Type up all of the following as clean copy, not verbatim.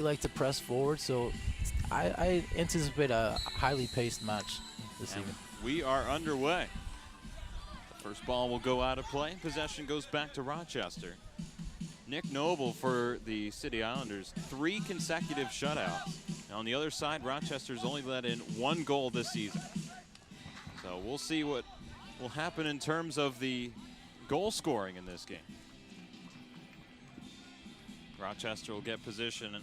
like to press forward, so I anticipate a highly paced match this And evening. we are underway. The first ball will go out of play. Possession goes back to Rochester. Nick Noble for the City Islanders, 3 consecutive shutouts. Now on the other side, Rochester's only let in 1 goal this season. So we'll see what will happen in terms of the goal scoring in this game. Rochester will get possession,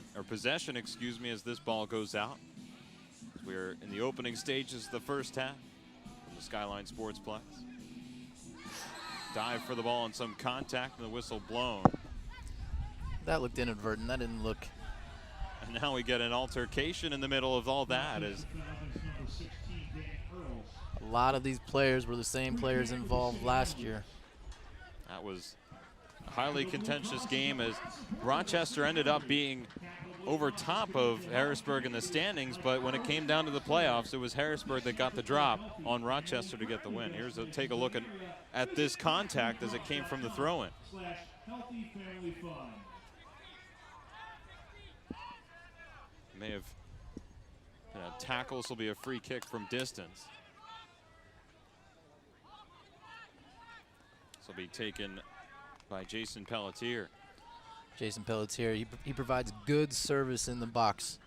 excuse me, as this ball goes out. We're in the opening stages of the first half from the Skyline Sportsplex. Dive for the ball and some contact and the whistle blown. That looked inadvertent. That didn't look. And now we get an altercation in the middle of all that. As A lot of these players were the same players involved last year. that was a highly contentious game, as Rochester ended up being over top of Harrisburg in the standings, but when it came down to the playoffs, it was Harrisburg that got the drop on Rochester to get the win. Take a look at this contact as it came from the throw-in. May have been a tackle. This will be a free kick from distance. This will be taken by Jason Pelletier. Jason Pelletier, he provides good service in the box.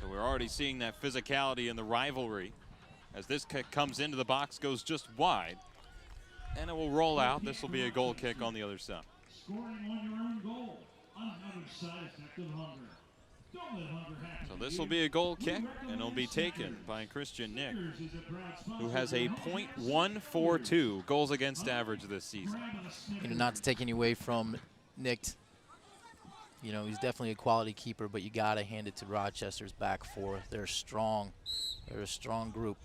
So we're already seeing that physicality in the rivalry as this kick comes into the box, goes just wide, and it will roll out. This will be a goal kick on the other side. Scoring on your own goal. Unoversized active hunger. Don't let hunger happen. So this will be a goal kick, and it'll be taken by Christian Nick, who has a .142 goals against average this season. You know, not to take any away from Nick. You know, he's definitely a quality keeper, but you got to hand it to Rochester's back four. They're strong. They're a strong group.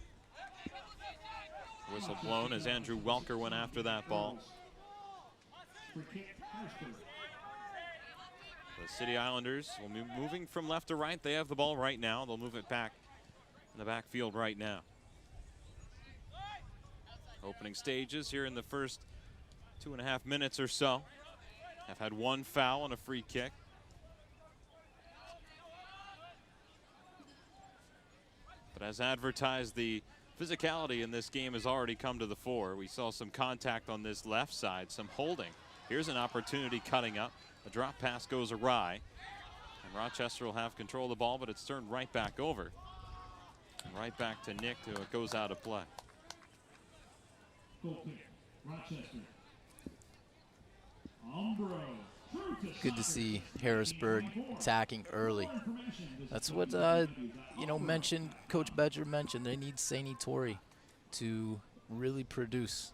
Whistle blown as Andrew Welker went after that ball. The City Islanders will be moving from left to right. They have the ball right now. They'll move it back in the backfield right now. Opening stages here in the first 2.5 minutes or so. Have had 1 foul and a free kick. But as advertised, the physicality in this game has already come to the fore. We saw some contact on this left side, some holding. Here's an opportunity cutting up. The drop pass goes awry, and Rochester will have control of the ball, but it's turned right back over. And right back to Nick, till it goes out of play. Good to see Harrisburg attacking early. That's what, you know, Coach Bedger mentioned. They need Saini Tori to really produce.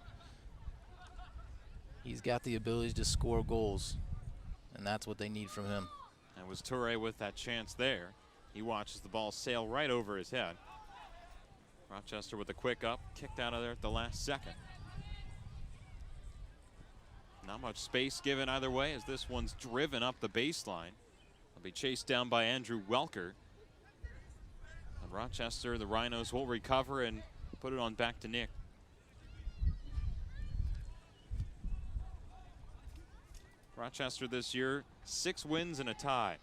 He's got the ability to score goals, and that's what they need from him. And was Toure with that chance there. He watches the ball sail right over his head. Rochester with a quick up, kicked out of there at the last second. Not much space given either way, as this one's driven up the baseline. It'll be chased down by Andrew Welker. And Rochester, the Rhinos, will recover and put it on back to Nick. Rochester this year, 6 wins and a tie.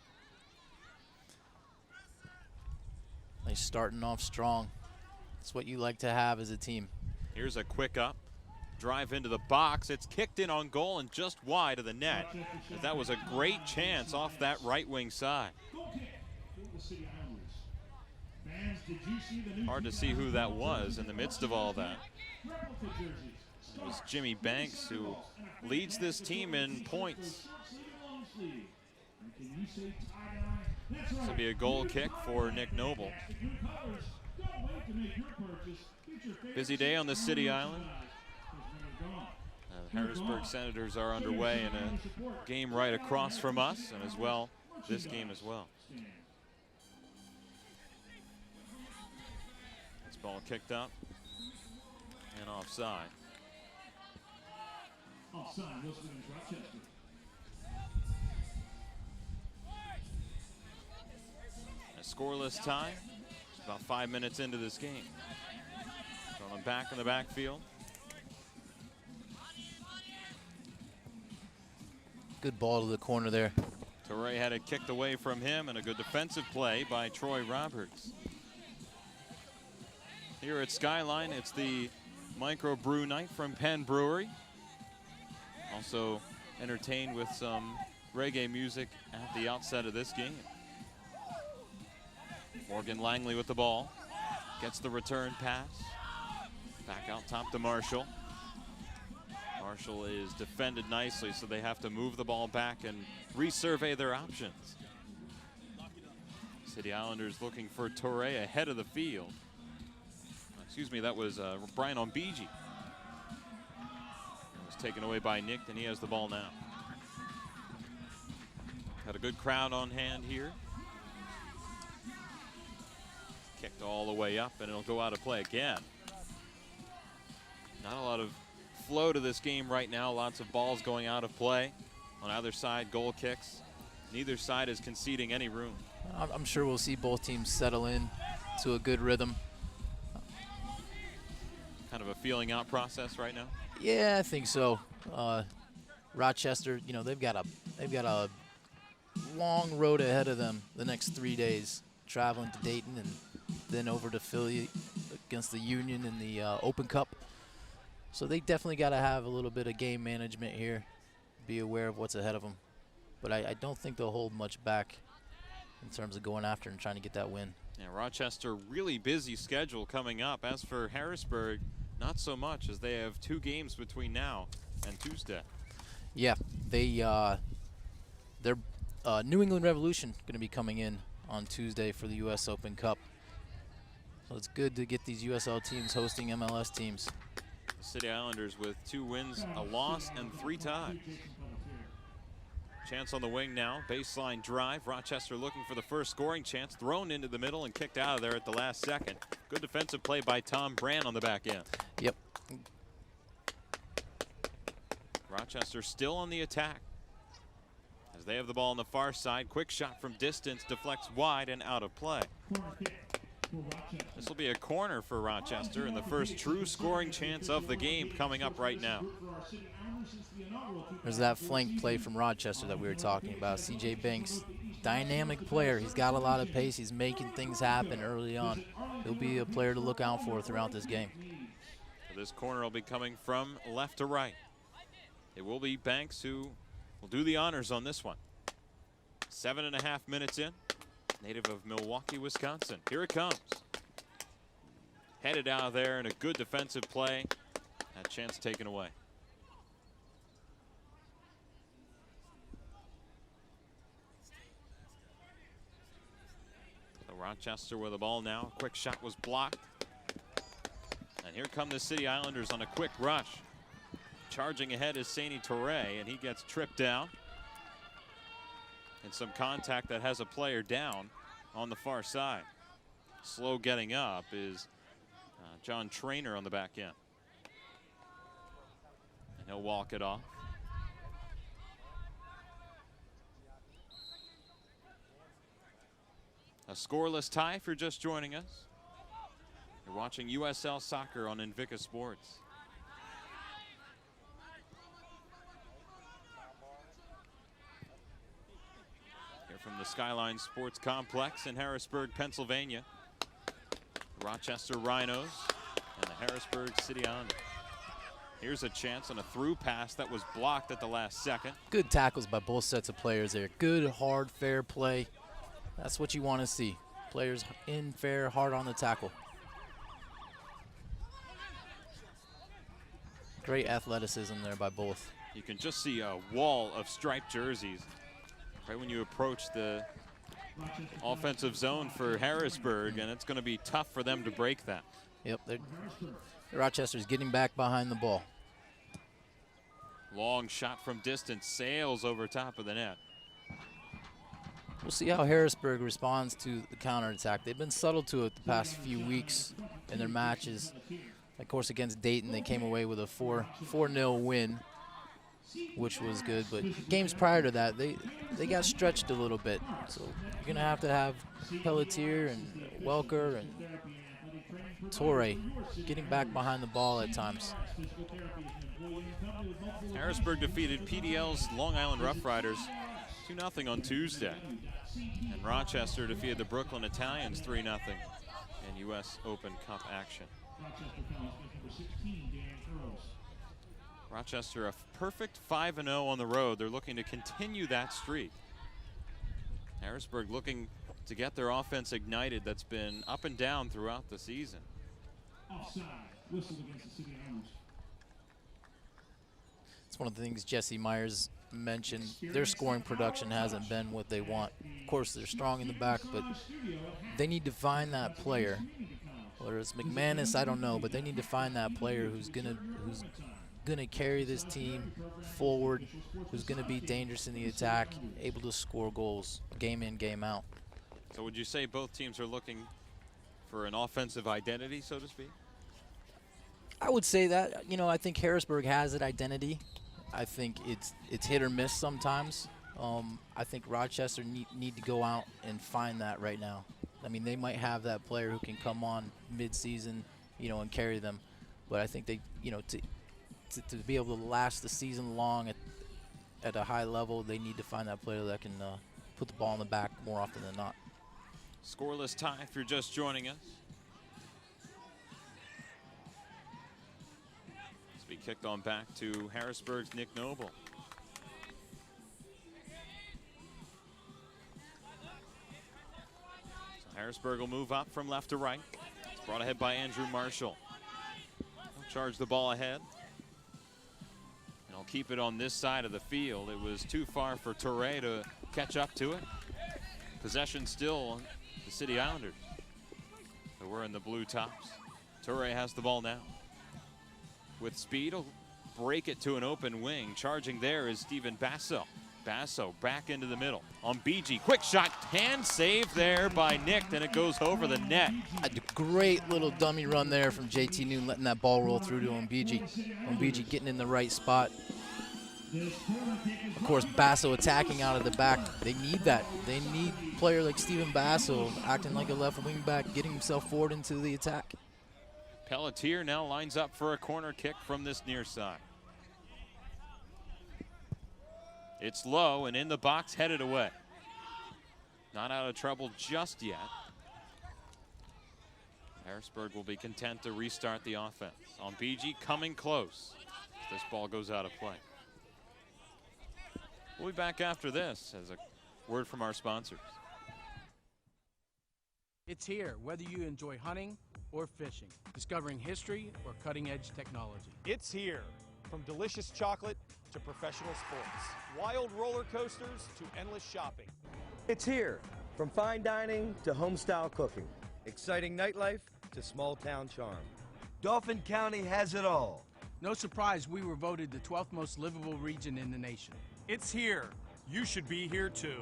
They're starting off strong. That's what you like to have as a team. Here's a quick up. Drive into the box. It's kicked in on goal and just wide of the net. That was a great chance off that right wing side. Hard to see who that was in the midst of all that. It was Jimmy Banks, who leads this team in points. This will be a goal kick for Nick Noble. Busy day on the City Island. The Harrisburg Senators are underway in a game right across from us, and as well, this game as well. This ball kicked up and offside. A scoreless tie. It's about 5 minutes into this game. Going back in the backfield. Good ball to the corner there. Torre had it kicked away from him, and a good defensive play by Troy Roberts. Here at Skyline, it's the micro brew night from Penn Brewery. Also entertained with some reggae music at the outset of this game. Morgan Langley with the ball. Gets the return pass. Back out top to Marshall. Marshall is defended nicely, so they have to move the ball back and resurvey their options. City Islanders looking for Torre ahead of the field. Excuse me, that was Brian Ombiji. It was taken away by Nick, and he has the ball now. Got a good crowd on hand here. Kicked all the way up, and it'll go out of play again. Not a lot of flow to this game right now. Lots of balls going out of play on either side, goal kicks. Neither side is conceding any room. I'm sure we'll see both teams settle in to a good rhythm. Kind of a feeling out process right now. Yeah, I think so. Rochester, you know, they've got a long road ahead of them the next 3 days, traveling to Dayton and then over to Philly against the Union in the Open Cup. So they definitely got to have a little bit of game management here, be aware of what's ahead of them. But I don't think they'll hold much back in terms of going after and trying to get that win. Yeah, Rochester, really busy schedule coming up. As for Harrisburg, not so much, as they have 2 games between now and Tuesday. Yeah, their New England Revolution going to be coming in on Tuesday for the U.S. Open Cup. So it's good to get these USL teams hosting MLS teams. City Islanders with 2 wins, a loss, and 3 ties. Chance on the wing now, baseline drive. Rochester looking for the first scoring chance, thrown into the middle and kicked out of there at the last second. Good defensive play by Tom Brand on the back end. Yep. Rochester still on the attack as they have the ball on the far side. Quick shot from distance, deflects wide and out of play. This will be a corner for Rochester, and the first true scoring chance of the game coming up right now. There's that flank play from Rochester that we were talking about. C.J. Banks, dynamic player. He's got a lot of pace. He's making things happen early on. He'll be a player to look out for throughout this game. So this corner will be coming from left to right. It will be Banks who will do the honors on this one. 7.5 minutes in. Native of Milwaukee, Wisconsin. Here it comes. Headed out of there, and a good defensive play. That chance taken away. So Rochester with the ball now. Quick shot was blocked. And here come the City Islanders on a quick rush. Charging ahead is Saini Torre, and he gets tripped down. And some contact that has a player down on the far side. Slow getting up is John Trainer on the back end. And he'll walk it off. A scoreless tie if you're just joining us. You're watching USL Soccer on Invicta Sports. From the Skyline Sports Complex in Harrisburg, Pennsylvania. Rochester Rhinos and the Harrisburg City Islanders. Here's a chance on a through pass that was blocked at the last second. Good tackles by both sets of players there. Good, hard, fair play. That's what you want to see. Players in, fair, hard on the tackle. Great athleticism there by both. You can just see a wall of striped jerseys right when you approach the offensive zone for Harrisburg, and it's going to be tough for them to break that. Yep, Rochester's getting back behind the ball. Long shot from distance, sails over top of the net. We'll see how Harrisburg responds to the counterattack. They've been subtle to it the past few weeks in their matches. Of course, against Dayton, they came away with a 4-0 win, which was good. But games prior to that, they got stretched a little bit. So you're going to have Pelletier and Welker and Torre getting back behind the ball at times. Harrisburg defeated PDL's Long Island Rough Riders 2-0 on Tuesday. And Rochester defeated the Brooklyn Italians 3-0 in U.S. Open Cup action. Rochester a perfect 5-0 on the road. They're looking to continue that streak. Harrisburg looking to get their offense ignited that's been up and down throughout the season. Offside. Whistle against the City Islanders. It's one of the things Jesse Myers mentioned. Their scoring production hasn't been what they want. Of course, they're strong in the back, but they need to find that player. Whether it's McManus, I don't know, but they need to find that player who's gonna carry this team forward, who's gonna be dangerous in the attack, able to score goals game in, game out. So would you say both teams are looking for an offensive identity, so to speak? I would say that. You know, I think Harrisburg has that identity. I think it's hit or miss sometimes. I think Rochester need to go out and find that right now. I mean, they might have that player who can come on mid-season, you know, and carry them. But I think they, you know, to be able to last the season long at a high level, they need to find that player that can put the ball in the back more often than not. Scoreless tie if you're just joining us. It's be kicked on back to Harrisburg's Nick Noble. So Harrisburg will move up from left to right. It's brought ahead by Andrew Marshall. He'll charge the ball ahead. And he'll keep it on this side of the field. It was too far for Touré to catch up to it. Possession still on the City Islanders. So we're in the blue tops. Touré has the ball now. With speed, he'll break it to an open wing. Charging there is Steven Basso. Basso back into the middle on BG. Quick shot, hand save there by Nick, then it goes over the net. A great little dummy run there from JT Noon, letting that ball roll through to Mbiji. Mbiji getting in the right spot. Of course, Basso attacking out of the back. They need that. They need a player like Steven Basso acting like a left wing back, getting himself forward into the attack. Pelletier now lines up for a corner kick from this near side. It's low and in the box, headed away. Not out of trouble just yet. Harrisburg will be content to restart the offense. On BG coming close. This ball goes out of play. We'll be back after this as a word from our sponsors. It's here, whether you enjoy hunting or fishing, discovering history or cutting-edge technology. It's here, from delicious chocolate to professional sports, wild roller coasters to endless shopping. It's here, from fine dining to home-style cooking, exciting nightlife to small-town charm. Dauphin County has it all. No surprise we were voted the 12th most livable region in the nation. It's here. You should be here too.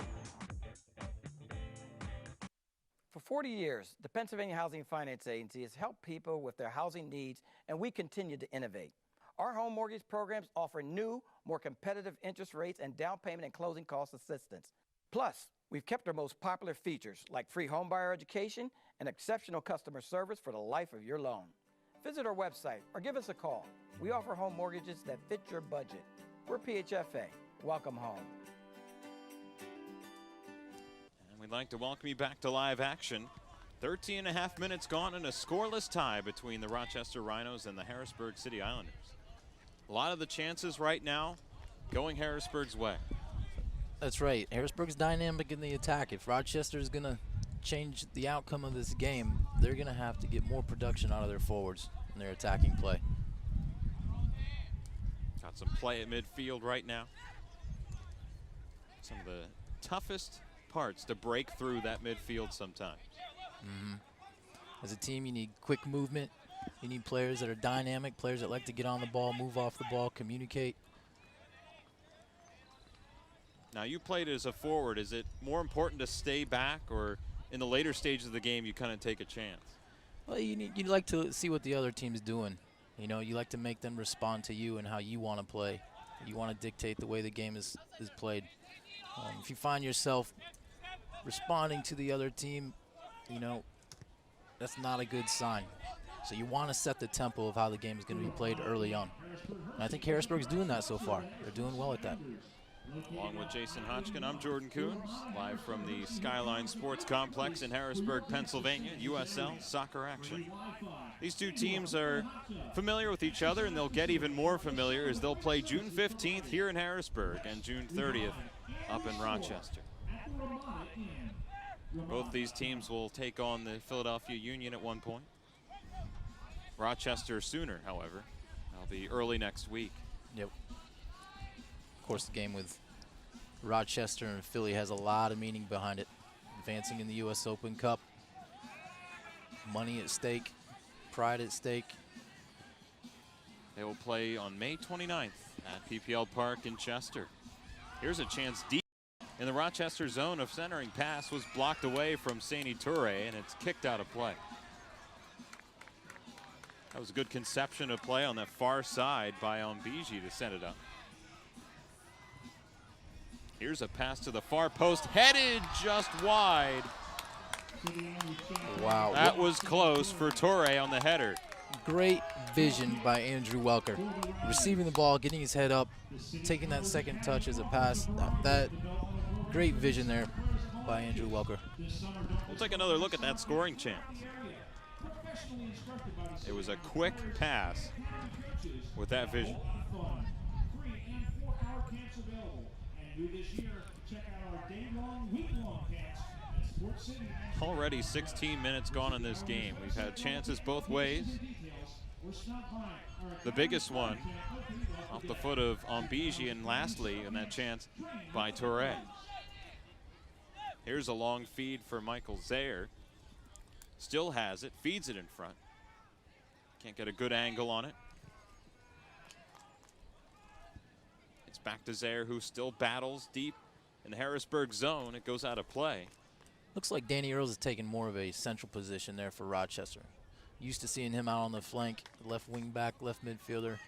For 40 years, the Pennsylvania Housing Finance Agency has helped people with their housing needs, and we continue to innovate. Our home mortgage programs offer new, more competitive interest rates and down payment and closing cost assistance. Plus, we've kept our most popular features like free homebuyer education and exceptional customer service for the life of your loan. Visit our website or give us a call. We offer home mortgages that fit your budget. We're PHFA. Welcome home. And we'd like to welcome you back to live action. 13.5 minutes gone and a scoreless tie between the Rochester Rhinos and the Harrisburg City Islanders. A lot of the chances right now going Harrisburg's way. That's right. Harrisburg's dynamic in the attack. If Rochester is going to change the outcome of this game, they're going to have to get more production out of their forwards in their attacking play. Got some play at midfield right now. Some of the toughest parts to break through that midfield sometimes. As a team, you need quick movement. You need players that are dynamic, players that like to get on the ball, move off the ball, communicate. Now, you played as a forward. Is it more important to stay back, or in the later stages of the game you kind of take a chance? Well, you like to see what the other team's doing. You know, you like to make them respond to you and how you want to play. You want to dictate the way the game is played. If you find yourself responding to the other team, you know, that's not a good sign. So you want to set the tempo of how the game is going to be played early on. And I think Harrisburg's doing that so far. They're doing well at that. Along with Jason Hodgkin, I'm Jordan Coons, live from the Skyline Sports Complex in Harrisburg, Pennsylvania, USL soccer action. These two teams are familiar with each other, and they'll get even more familiar as they'll play June 15th here in Harrisburg and June 30th up in Rochester. Both these teams will take on the Philadelphia Union at one point. Rochester sooner, however. That'll be early next week. Yep. Of course, the game with Rochester and Philly has a lot of meaning behind it. Advancing in the U.S. Open Cup. Money at stake. Pride at stake. They will play on May 29th at PPL Park in Chester. Here's a chance deep in the Rochester zone. Of centering pass was blocked away from Saini Toure, and it's kicked out of play. That was a good conception of play on that far side by Ombiji to set it up. Here's a pass to the far post, headed just wide. Wow. That was close for Toure on the header. Great vision by Andrew Welker. Receiving the ball, getting his head up, taking that second touch as a pass. That great vision there by Andrew Welker. We'll take another look at that scoring chance. It was a quick pass with that vision. Already 16 minutes gone in this game. We've had chances both ways. The biggest one off the foot of Ombiji, and lastly in that chance by Toure. Here's a long feed for Michael Zaire. Still has it, feeds it in front. Can't get a good angle on it. It's back to Zaire, who still battles deep in the Harrisburg zone. It goes out of play. Looks like Danny Earls is taking more of a central position there for Rochester. Used to seeing him out on the flank, left wing back, left midfielder,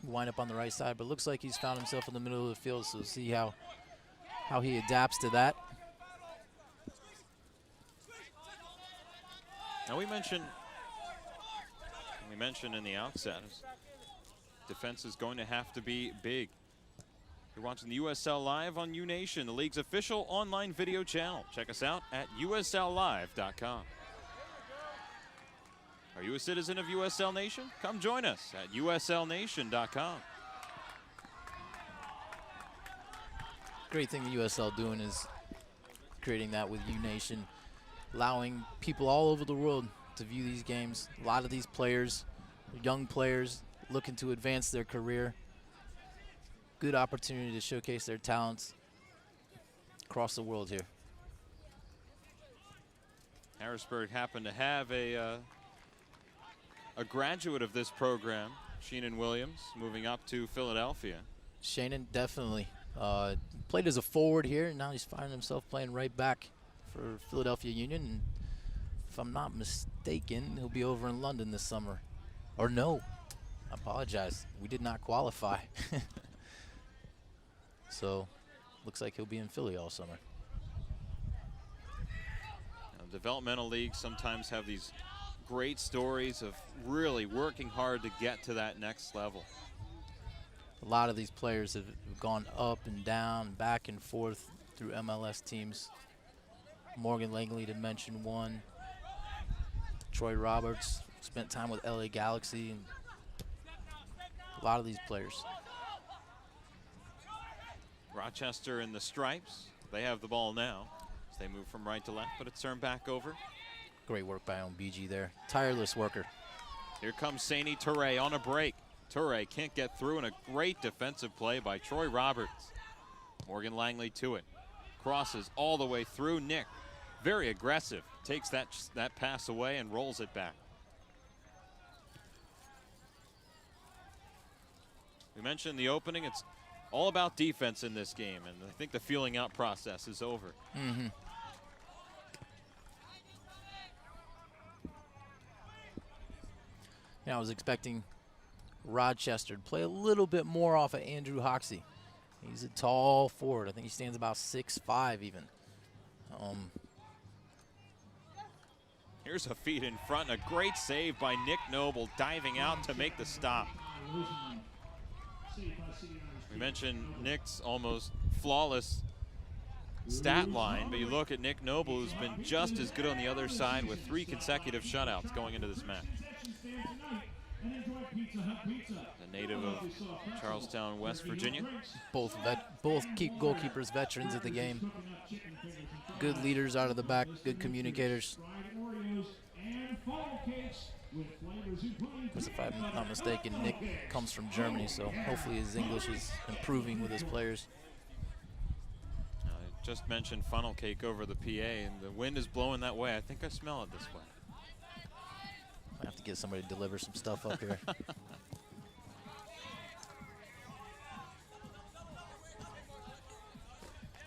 wind up on the right side, but looks like he's found himself in the middle of the field, so see how he adapts to that. Now we mentioned in the outset, defense is going to have to be big. You're watching the USL Live on UNation, the league's official online video channel. Check us out at USLLive.com. Are you a citizen of USL Nation? Come join us at USLNation.com. Great thing the USL doing is creating that with UNation, allowing people all over the world to view these games. A lot of these players, young players, looking to advance their career. Good opportunity to showcase their talents across the world here. Harrisburg happened to have a graduate of this program, Sheenan Williams, moving up to Philadelphia. Sheenan definitely played as a forward here, and now he's finding himself playing right back for Philadelphia Union. And if I'm not mistaken, he'll be over in London this summer. Or no, I apologize. We did not qualify. So looks like he'll be in Philly all summer. Now, developmental leagues sometimes have these great stories of really working hard to get to that next level. A lot of these players have gone up and down, back and forth through MLS teams. Morgan Langley to mention one. Troy Roberts spent time with LA Galaxy, and a lot of these players. Rochester in the stripes. They have the ball now as they move from right to left, but it's turned back over. Great work by Ombiji there. Tireless worker. Here comes Saini Toure on a break. Toure can't get through, and a great defensive play by Troy Roberts. Morgan Langley to it. Crosses all the way through. Nick, very aggressive, takes that pass away and rolls it back. We mentioned the opening. It's all about defense in this game, and I think the feeling out process is over. Mm-hmm. Yeah, I was expecting Rochester to play a little bit more off of Andrew Hoxie. He's a tall forward. I think he stands about 6'5" even. Here's a feed in front, a great save by Nick Noble, diving out to make the stop. You mentioned Nick's almost flawless stat line, but you look at Nick Noble, who's been just as good on the other side with 3 consecutive shutouts going into this match. A native of Charlestown, West Virginia. Both goalkeepers, veterans of the game. Good leaders out of the back, good communicators. Of course, if I'm not mistaken, Nick comes from Germany, so hopefully his English is improving with his players. I just mentioned funnel cake over the PA, and the wind is blowing that way. I think I smell it this way. I have to get somebody to deliver some stuff up here.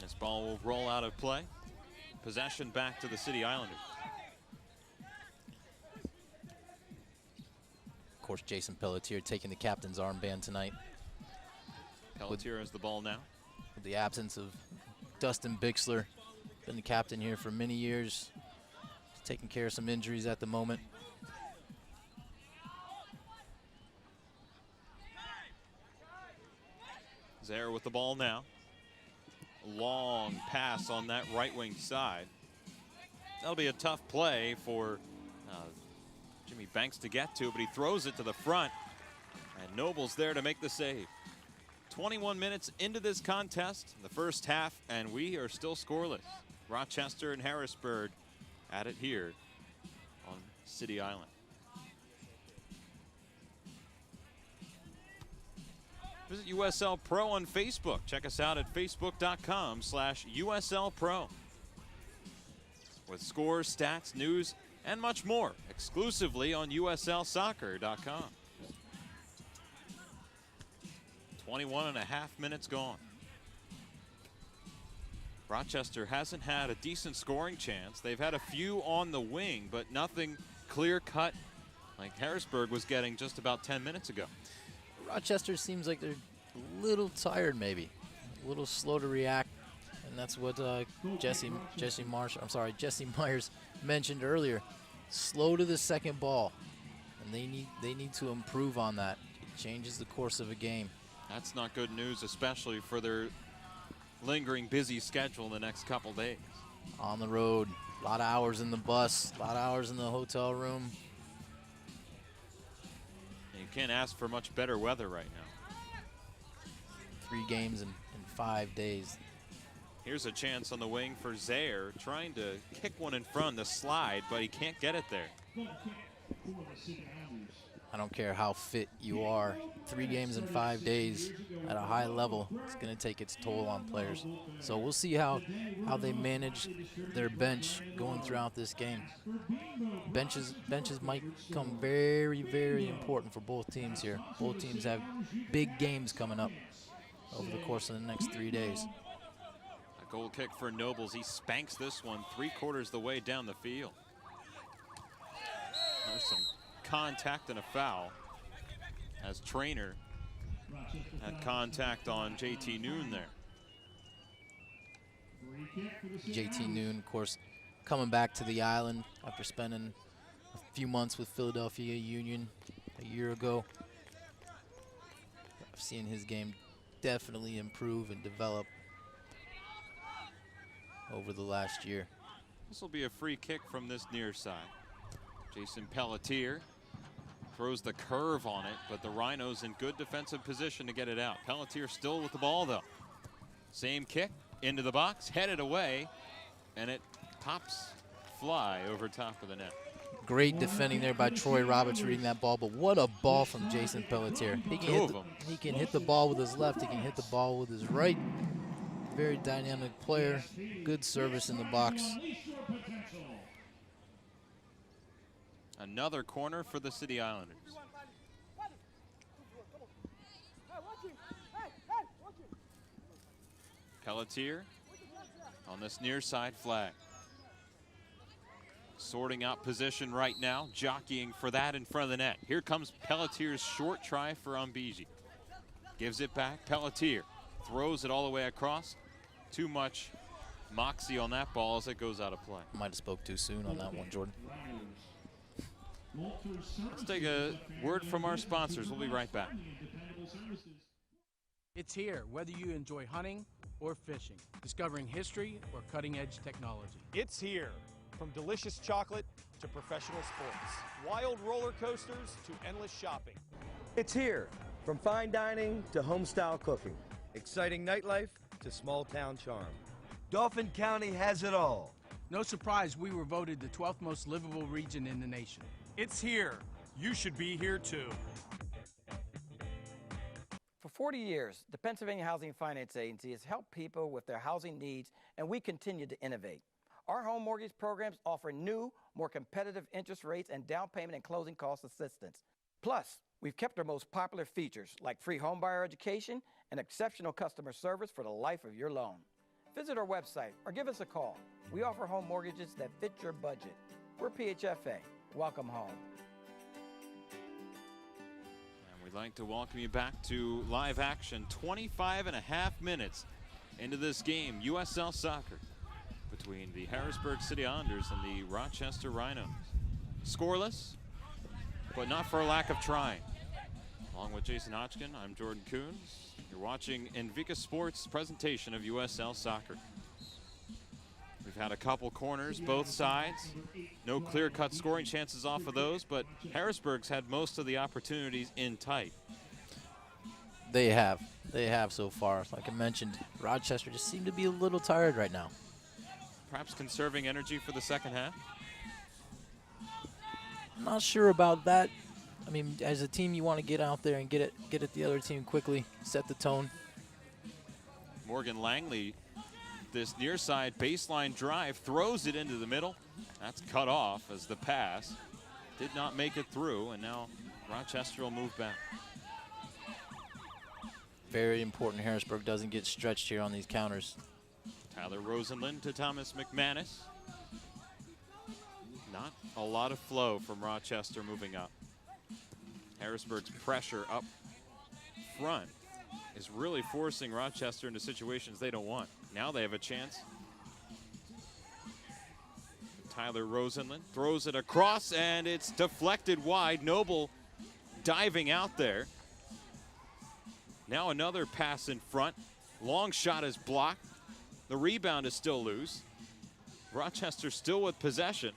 This ball will roll out of play. Possession back to the City Islanders. Of course, Jason Pelletier taking the captain's armband tonight. Pelletier has the ball now. With the absence of Dustin Bixler, been the captain here for many years. He's taking care of some injuries at the moment. Zaire with the ball now. Long pass on that right wing side. That'll be a tough play for Jimmy Banks to get to, but he throws it to the front, and Noble's there to make the save. 21 minutes into this contest, the first half, and we are still scoreless. Rochester and Harrisburg at it here on City Island. Visit USL Pro on Facebook. Check us out at facebook.com/USL Pro. With scores, stats, news, and much more exclusively on USLsoccer.com. 21.5 minutes gone. Rochester hasn't had a decent scoring chance. They've had a few on the wing, but nothing clear-cut like Harrisburg was getting just about 10 minutes ago. Rochester seems like they're a little tired, maybe, a little slow to react, and that's what Jesse Myers mentioned earlier. Slow to the second ball, and they need to improve on that. It changes the course of a game. That's not good news, especially for their lingering busy schedule in the next couple days. On the road, a lot of hours in the bus, a lot of hours in the hotel room. And you can't ask for much better weather right now. 3 games in 5 days. Here's a chance on the wing for Zaire, trying to kick one in front, the slide, but he can't get it there. I don't care how fit you are. 3 games in 5 days at a high level, it's going to take its toll on players. So we'll see how they manage their bench going throughout this game. Benches might become very, very important for both teams here. Both teams have big games coming up over the course of the next 3 days. A goal kick for Nobles. He spanks this one 3/4 the way down the field. There's some contact and a foul as Trainer had contact on JT Noon there. JT Noon, of course, coming back to the island after spending a few months with Philadelphia Union a year ago. I've seen his game definitely improve and develop over the last year. This will be a free kick from this near side. Jason Pelletier throws the curve on it, but the Rhinos in good defensive position to get it out. Pelletier still with the ball, though. Same kick into the box, headed away, and it pops fly over top of the net. Great defending there by Troy Roberts reading that ball, but what a ball from Jason Pelletier. He can hit the ball with his left, he can hit the ball with his right. Very dynamic player, good service in the box. Another corner for the City Islanders. Pelletier on this near side flag. Sorting out position right now, jockeying for that in front of the net. Here comes Pelletier's short try for Umbiji. Gives it back, Pelletier throws it all the way across. Too much moxie on that ball as it goes out of play. Might have spoke too soon on that one, Jordan. Let's take a word from our sponsors. We'll be right back. It's here, whether you enjoy hunting or fishing, discovering history or cutting-edge technology. It's here. From delicious chocolate to professional sports, wild roller coasters to endless shopping. It's here. From fine dining to home-style cooking. Exciting nightlife to small-town charm. Dauphin County has it all. No surprise we were voted the 12th most livable region in the nation. It's here. You should be here too. For 40 years, the Pennsylvania Housing Finance Agency has helped people with their housing needs, and we continue to innovate. Our home mortgage programs offer new, more competitive interest rates and down payment and closing cost assistance. Plus, we've kept our most popular features like free homebuyer education and exceptional customer service for the life of your loan. Visit our website or give us a call. We offer home mortgages that fit your budget. We're PHFA. Welcome home. And we'd like to welcome you back to live action. 25.5 minutes into this game, USL Soccer, between the Harrisburg City Islanders and the Rochester Rhinos. Scoreless, but not for a lack of trying. Along with Jason Hodgkin, I'm Jordan Coons. You're watching Invicta Sports' presentation of USL Soccer. We've had a couple corners, both sides. No clear-cut scoring chances off of those, but Harrisburg's had most of the opportunities in tight. They have so far. Like I mentioned, Rochester just seemed to be a little tired right now. Perhaps conserving energy for the second half? Not sure about that. I mean, as a team, you want to get out there and get at the other team quickly, set the tone. Morgan Langley, this near side baseline drive, throws it into the middle. That's cut off as the pass did not make it through, and now Rochester will move back. Very important Harrisburg doesn't get stretched here on these counters. Tyler Rosenlund to Thomas McManus. Not a lot of flow from Rochester moving up. Harrisburg's pressure up front is really forcing Rochester into situations they don't want. Now they have a chance. Tyler Rosenlund throws it across, and it's deflected wide. Noble diving out there. Now another pass in front. Long shot is blocked. The rebound is still loose. Rochester still with possession.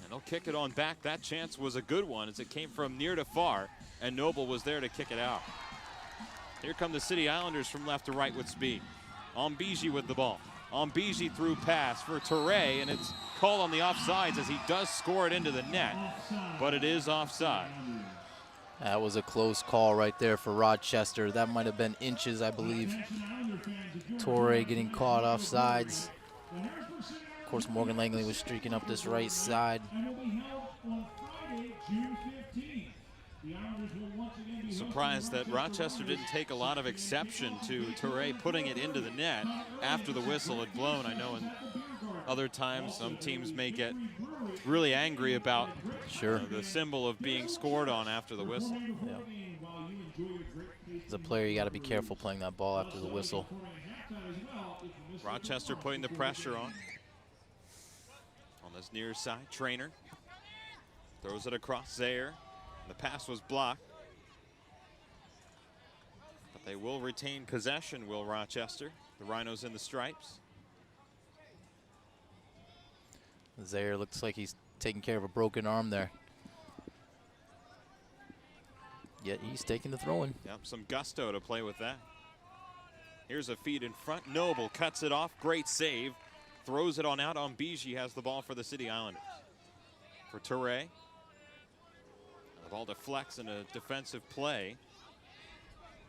And they'll kick it on back. That chance was a good one as it came from near to far, and Noble was there to kick it out. Here come the City Islanders from left to right with speed. Ombiji with the ball. Ombiji through pass for Toure, and it's called on the offsides as he does score it into the net, but it is offside. That was a close call right there for Rochester. That might have been inches, I believe. Torre getting caught off sides. Of course, Morgan Langley was streaking up this right side. Surprised that Rochester didn't take a lot of exception to Toure putting it into the net after the whistle had blown. I know in other times some teams may get really angry about the symbol of being scored on after the whistle. Yeah. As a player, you got to be careful playing that ball after the whistle. Rochester putting the pressure on this near side. Trainer throws it across Zaire. The pass was blocked. But they will retain possession, will Rochester. The Rhinos in the stripes. Zaire looks like he's taking care of a broken arm there. Yet he's taking the throw-in. Yep, some gusto to play with that. Here's a feed in front. Noble cuts it off. Great save. Throws it on out. Ombiji has the ball for the City Islanders. For Toure. The ball deflects in a defensive play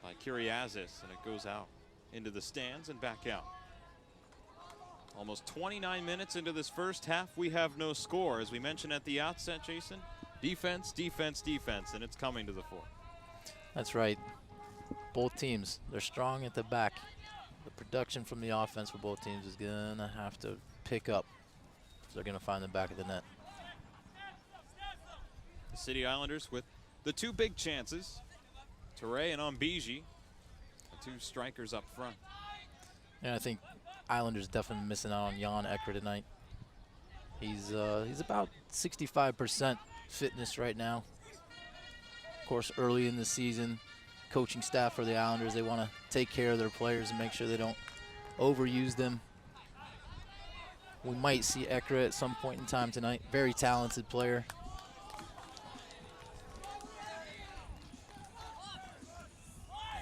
by Kyriazis, and it goes out into the stands and back out. Almost 29 minutes into this first half, we have no score. As we mentioned at the outset, Jason, defense, defense, defense, and it's coming to the fore. That's right. Both teams, they're strong at the back. The production from the offense for both teams is going to have to pick up. So they're going to find the back of the net. The City Islanders with the two big chances, Toure and Ombiji, the two strikers up front. And I think Islanders definitely missing out on Jan Ecker tonight. He's about 65% fitness right now. Of course, early in the season, coaching staff for the Islanders. They want to take care of their players and make sure they don't overuse them. We might see Ekra at some point in time tonight. Very talented player.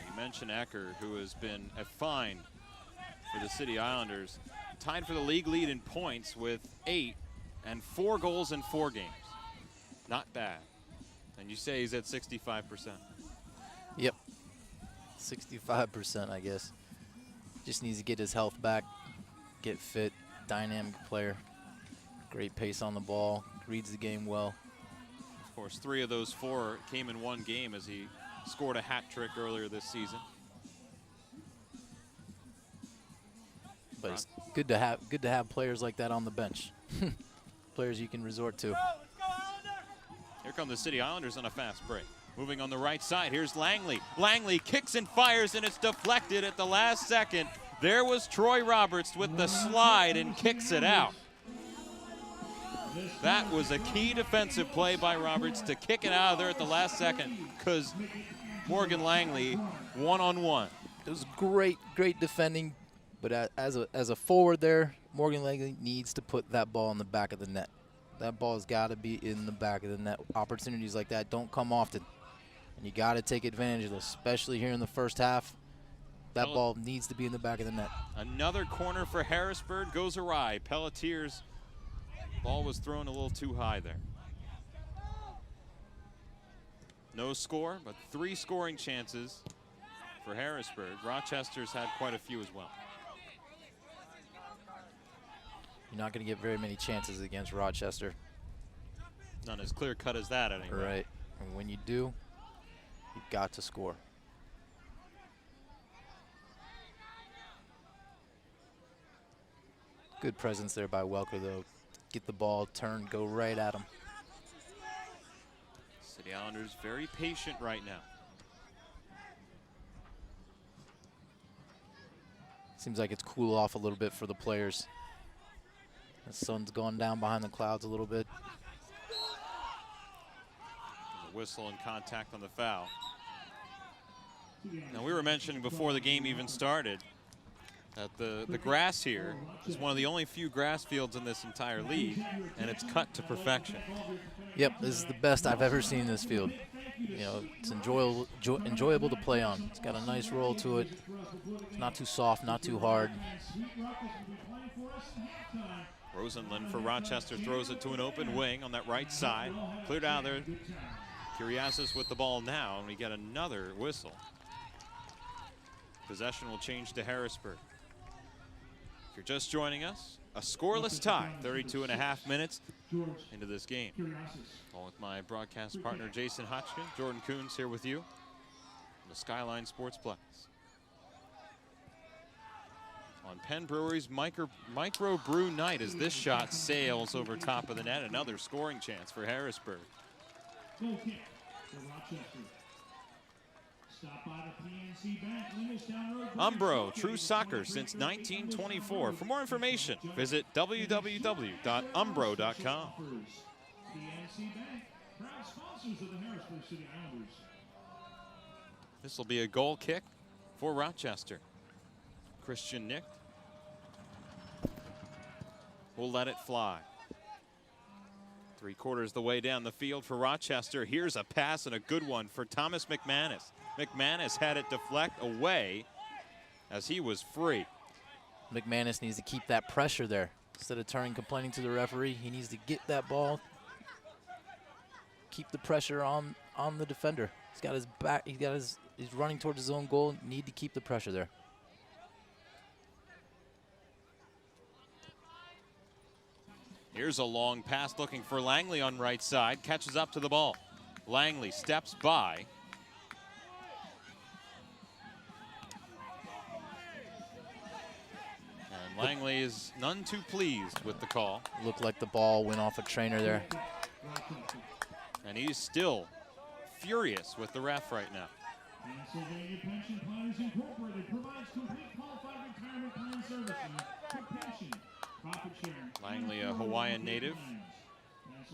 You mentioned Ecker, who has been a find for the City Islanders. Tied for the league lead in points with 8 and 4 goals in 4 games. Not bad. And you say he's at 65%. Yep. 65%, I guess. Just needs to get his health back, get fit, dynamic player. Great pace on the ball, reads the game well. Of course, 3 of those 4 came in 1 game as he scored a hat trick earlier this season. But it's good to have players like that on the bench. Players you can resort to. Here come the City Islanders on a fast break. Moving on the right side, here's Langley. Langley kicks and fires, and it's deflected at the last second. There was Troy Roberts with the slide and kicks it out. That was a key defensive play by Roberts to kick it out of there at the last second, because Morgan Langley one-on-one. It was great defending, but as a forward there, Morgan Langley needs to put that ball in the back of the net. That ball has got to be in the back of the net. Opportunities like that don't come often, and you got to take advantage of those, especially here in the first half. That ball needs to be in the back of the net. Another corner for Harrisburg goes awry. Pelletier's ball was thrown a little too high there. No score, but 3 scoring chances for Harrisburg. Rochester's had quite a few as well. You're not going to get very many chances against Rochester. Not as clear cut as that, anyway. Right. And when you do, you've got to score. Good presence there by Welker, though. Get the ball, turn, go right at him. City Islanders very patient right now. Seems like it's cooled off a little bit for the players. The sun's gone down behind the clouds a little bit. The whistle and contact on the foul. Now, we were mentioning before the game even started that the grass here is one of the only few grass fields in this entire league, and it's cut to perfection. Yep, this is the best I've ever seen this field. You know, it's enjoyable to play on. It's got a nice roll to it. It's not too soft, not too hard. Rosenlund for Rochester throws it to an open wing on that right side. Cleared out there. Kuriasis with the ball now, and we get another whistle. Possession will change to Harrisburg. If you're just joining us, a scoreless tie, 32.5 minutes into this game. Along with my broadcast partner, Jason Hotchkin, Jordan Coons here with you on the Skyline Sportsplex. On Penn Brewery's Micro Brew Night as this shot sails over top of the net. Another scoring chance for Harrisburg. Goal kick for Rochester. Stop by the PNC Bank, Lewistown Road. Umbro, true soccer since 1924. For more information, visit www.umbro.com. PNC Bank, proud sponsors of the Harrisburg City Islanders. This will be a goal kick for Rochester. Christian Nick will let it fly. 3/4 the way down the field for Rochester. Here's a pass and a good one for Thomas McManus. McManus had it deflect away as he was free. McManus needs to keep that pressure there. Instead of turning complaining to the referee, he needs to get that ball, keep the pressure on the defender. He's got his back, he's running towards his own goal. Need to keep the pressure there. Here's a long pass looking for Langley on right side. Catches up to the ball. Langley steps by. And Langley is none too pleased with the call. Looked like the ball went off a trainer there. And he's still furious with the ref right now. Pennsylvania Pension Planners Incorporated provides complete qualified retirement plan services for pension, profit sharing. Langley, a Hawaiian native.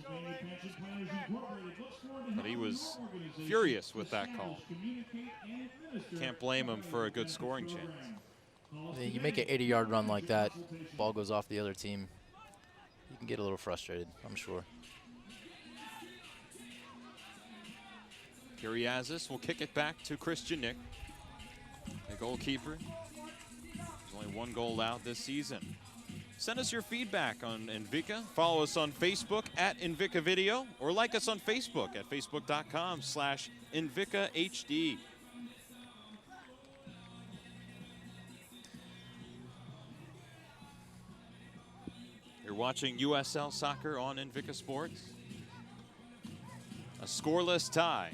Pennsylvania Pension Planners Incorporated looks forward to But he helping was your organization furious with that call. establish, communicate, and administer Can't blame him for a good scoring chance. Yeah, you make an 80-yard run like that, ball goes off the other team, you can get a little frustrated, I'm sure. Kiriazis will kick it back to Christian Nick, the goalkeeper. There's only one goal out this season. Send us your feedback on Invicta. Follow us on Facebook at Invicta Video, or like us on Facebook at facebook.com/InvictaHD. You're watching USL Soccer on Invicta Sports. A scoreless tie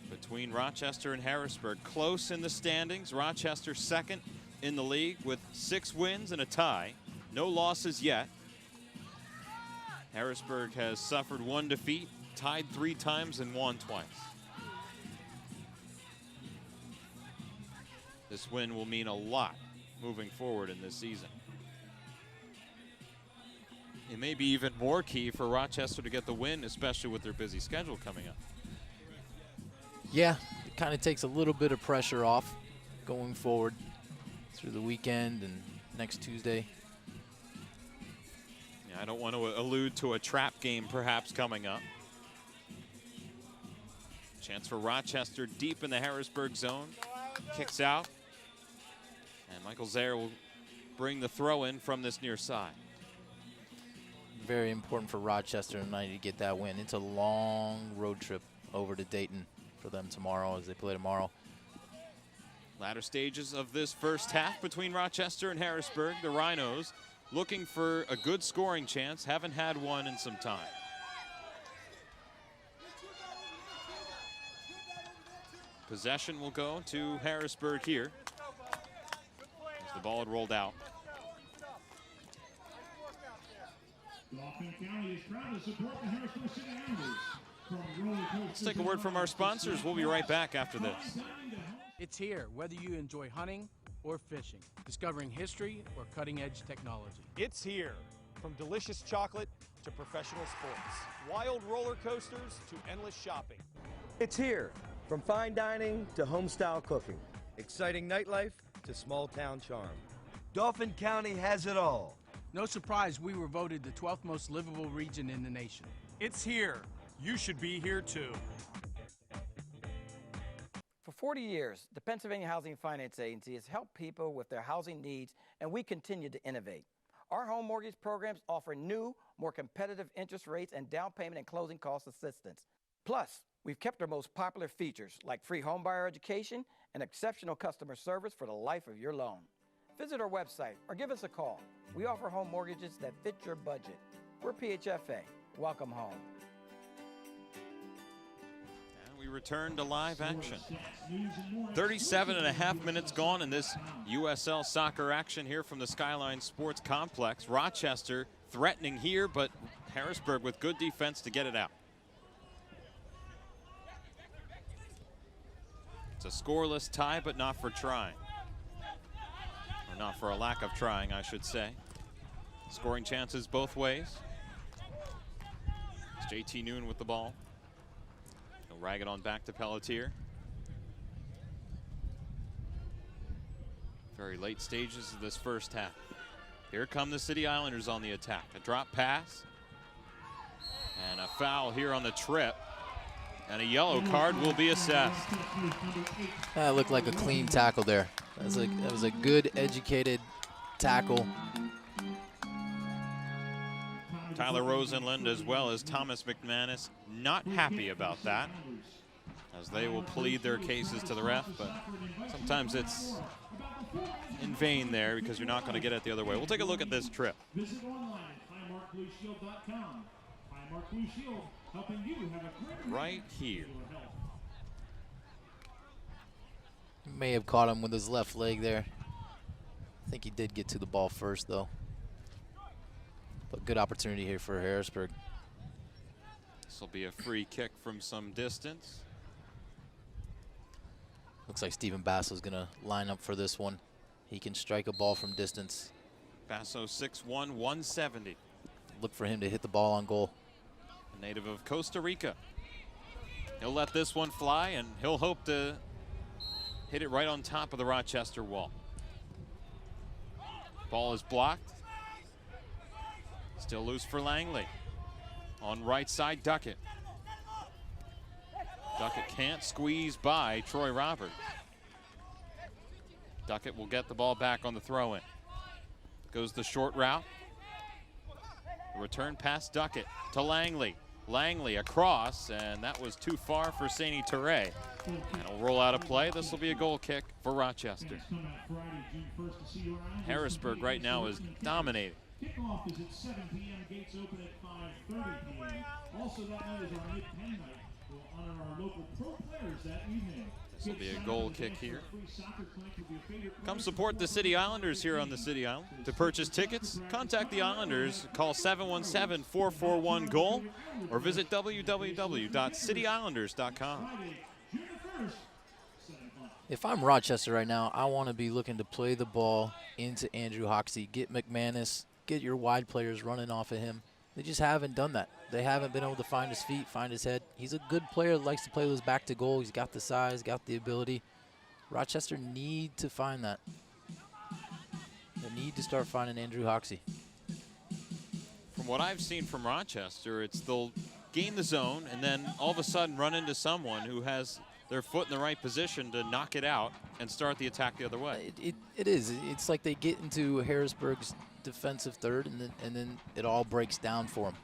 between Rochester and Harrisburg. Close in the standings. Rochester second in the league with 6 wins and a tie. No losses yet. Harrisburg has suffered 1 defeat, tied 3 times and won twice. This win will mean a lot moving forward in this season. It may be even more key for Rochester to get the win, especially with their busy schedule coming up. Yeah, it kind of takes a little bit of pressure off going forward through the weekend and next Tuesday. Yeah, I don't want to allude to a trap game perhaps coming up. Chance for Rochester deep in the Harrisburg zone. Kicks out. And Michael Zaire will bring the throw in from this near side. Very important for Rochester tonight to get that win. It's a long road trip over to Dayton for them tomorrow as they play tomorrow. Latter stages of this first half between Rochester and Harrisburg. The Rhinos looking for a good scoring chance. Haven't had one in some time. Possession will go to Harrisburg here as the ball had rolled out. Dauphin County is proud to support the Harrisburg City Islanders. Let's take a word from our sponsors. We'll be right back after this. It's here, whether you enjoy hunting or fishing, discovering history or cutting-edge technology. It's here. From delicious chocolate to professional sports, wild roller coasters to endless shopping. It's here. From fine dining to home-style cooking, exciting nightlife to small-town charm. Dauphin County has it all. No surprise we were voted the 12th most livable region in the nation. It's here. You should be here too. For 40 years, the Pennsylvania Housing Finance Agency has helped people with their housing needs, and we continue to innovate. Our home mortgage programs offer new, more competitive interest rates and down payment and closing cost assistance. Plus, we've kept our most popular features like free homebuyer education and exceptional customer service for the life of your loan. Visit our website or give us a call. We offer home mortgages that fit your budget. We're PHFA. Welcome home. And we return to live action. 37.5 minutes gone in this USL soccer action here from the Skyline Sports Complex. Rochester threatening here, but Harrisburg with good defense to get it out. It's a scoreless tie, but not for trying. Or not for a lack of trying, I should say. Scoring chances both ways. It's JT Noon with the ball. He'll rag it on back to Pelletier. Very late stages of this first half. Here come the City Islanders on the attack. A drop pass. And a foul here on the trip. And a yellow card will be assessed. That looked like a clean tackle there. That was a good, educated tackle. Tyler Rosenlund as well as Thomas McManus not happy about that, as they will plead their cases to the ref, but sometimes it's in vain there because you're not going to get it the other way. We'll take a look at this trip. Visit online at highmarkblueshield.com. Highmark Blue Shield, helping you have a great Right here. He may have caught him with his left leg there. I think he did get to the ball first, though. But good opportunity here for Harrisburg. This will be a free kick from some distance. Looks like Stephen Basso's going to line up for this one. He can strike a ball from distance. Basso 6'1", 170. Look for him to hit the ball on goal. a native of Costa Rica. He'll let this one fly, and he'll hope to hit it right on top of the Rochester wall. Ball is blocked. Still loose for Langley. On right side, Duckett. Duckett can't squeeze by Troy Roberts. Duckett will get the ball back on the throw-in. Goes the short route. The return past Duckett to Langley. Langley across, and that was too far for Saini Touré. And he'll roll out of play. This will be a goal kick for Rochester. Harrisburg right now is dominating. Kickoff is at 7 p.m. Gates open at 5:30 p.m. Also that night is our mid-pen night. We'll honor our local pro players that evening. This will be a goal kick here. Come support the City Islanders here on the City Island. To purchase tickets, contact the Islanders, call 717-441-GOAL, or visit www.cityislanders.com. If I'm Rochester right now, I want to be looking to play the ball into Andrew Hoxie, get McManus, get your wide players running off of him. They just haven't done that. They haven't been able to find his feet, find his head. He's a good player that likes to play those back to goal. He's got the size, got the ability. Rochester need to find that. They need to start finding Andrew Hoxie. From what I've seen from Rochester, it's they'll gain the zone and then all of a sudden run into someone who has their foot in the right position to knock it out and start the attack the other way. It is. It's like they get into Harrisburg's defensive third, and then it all breaks down for them.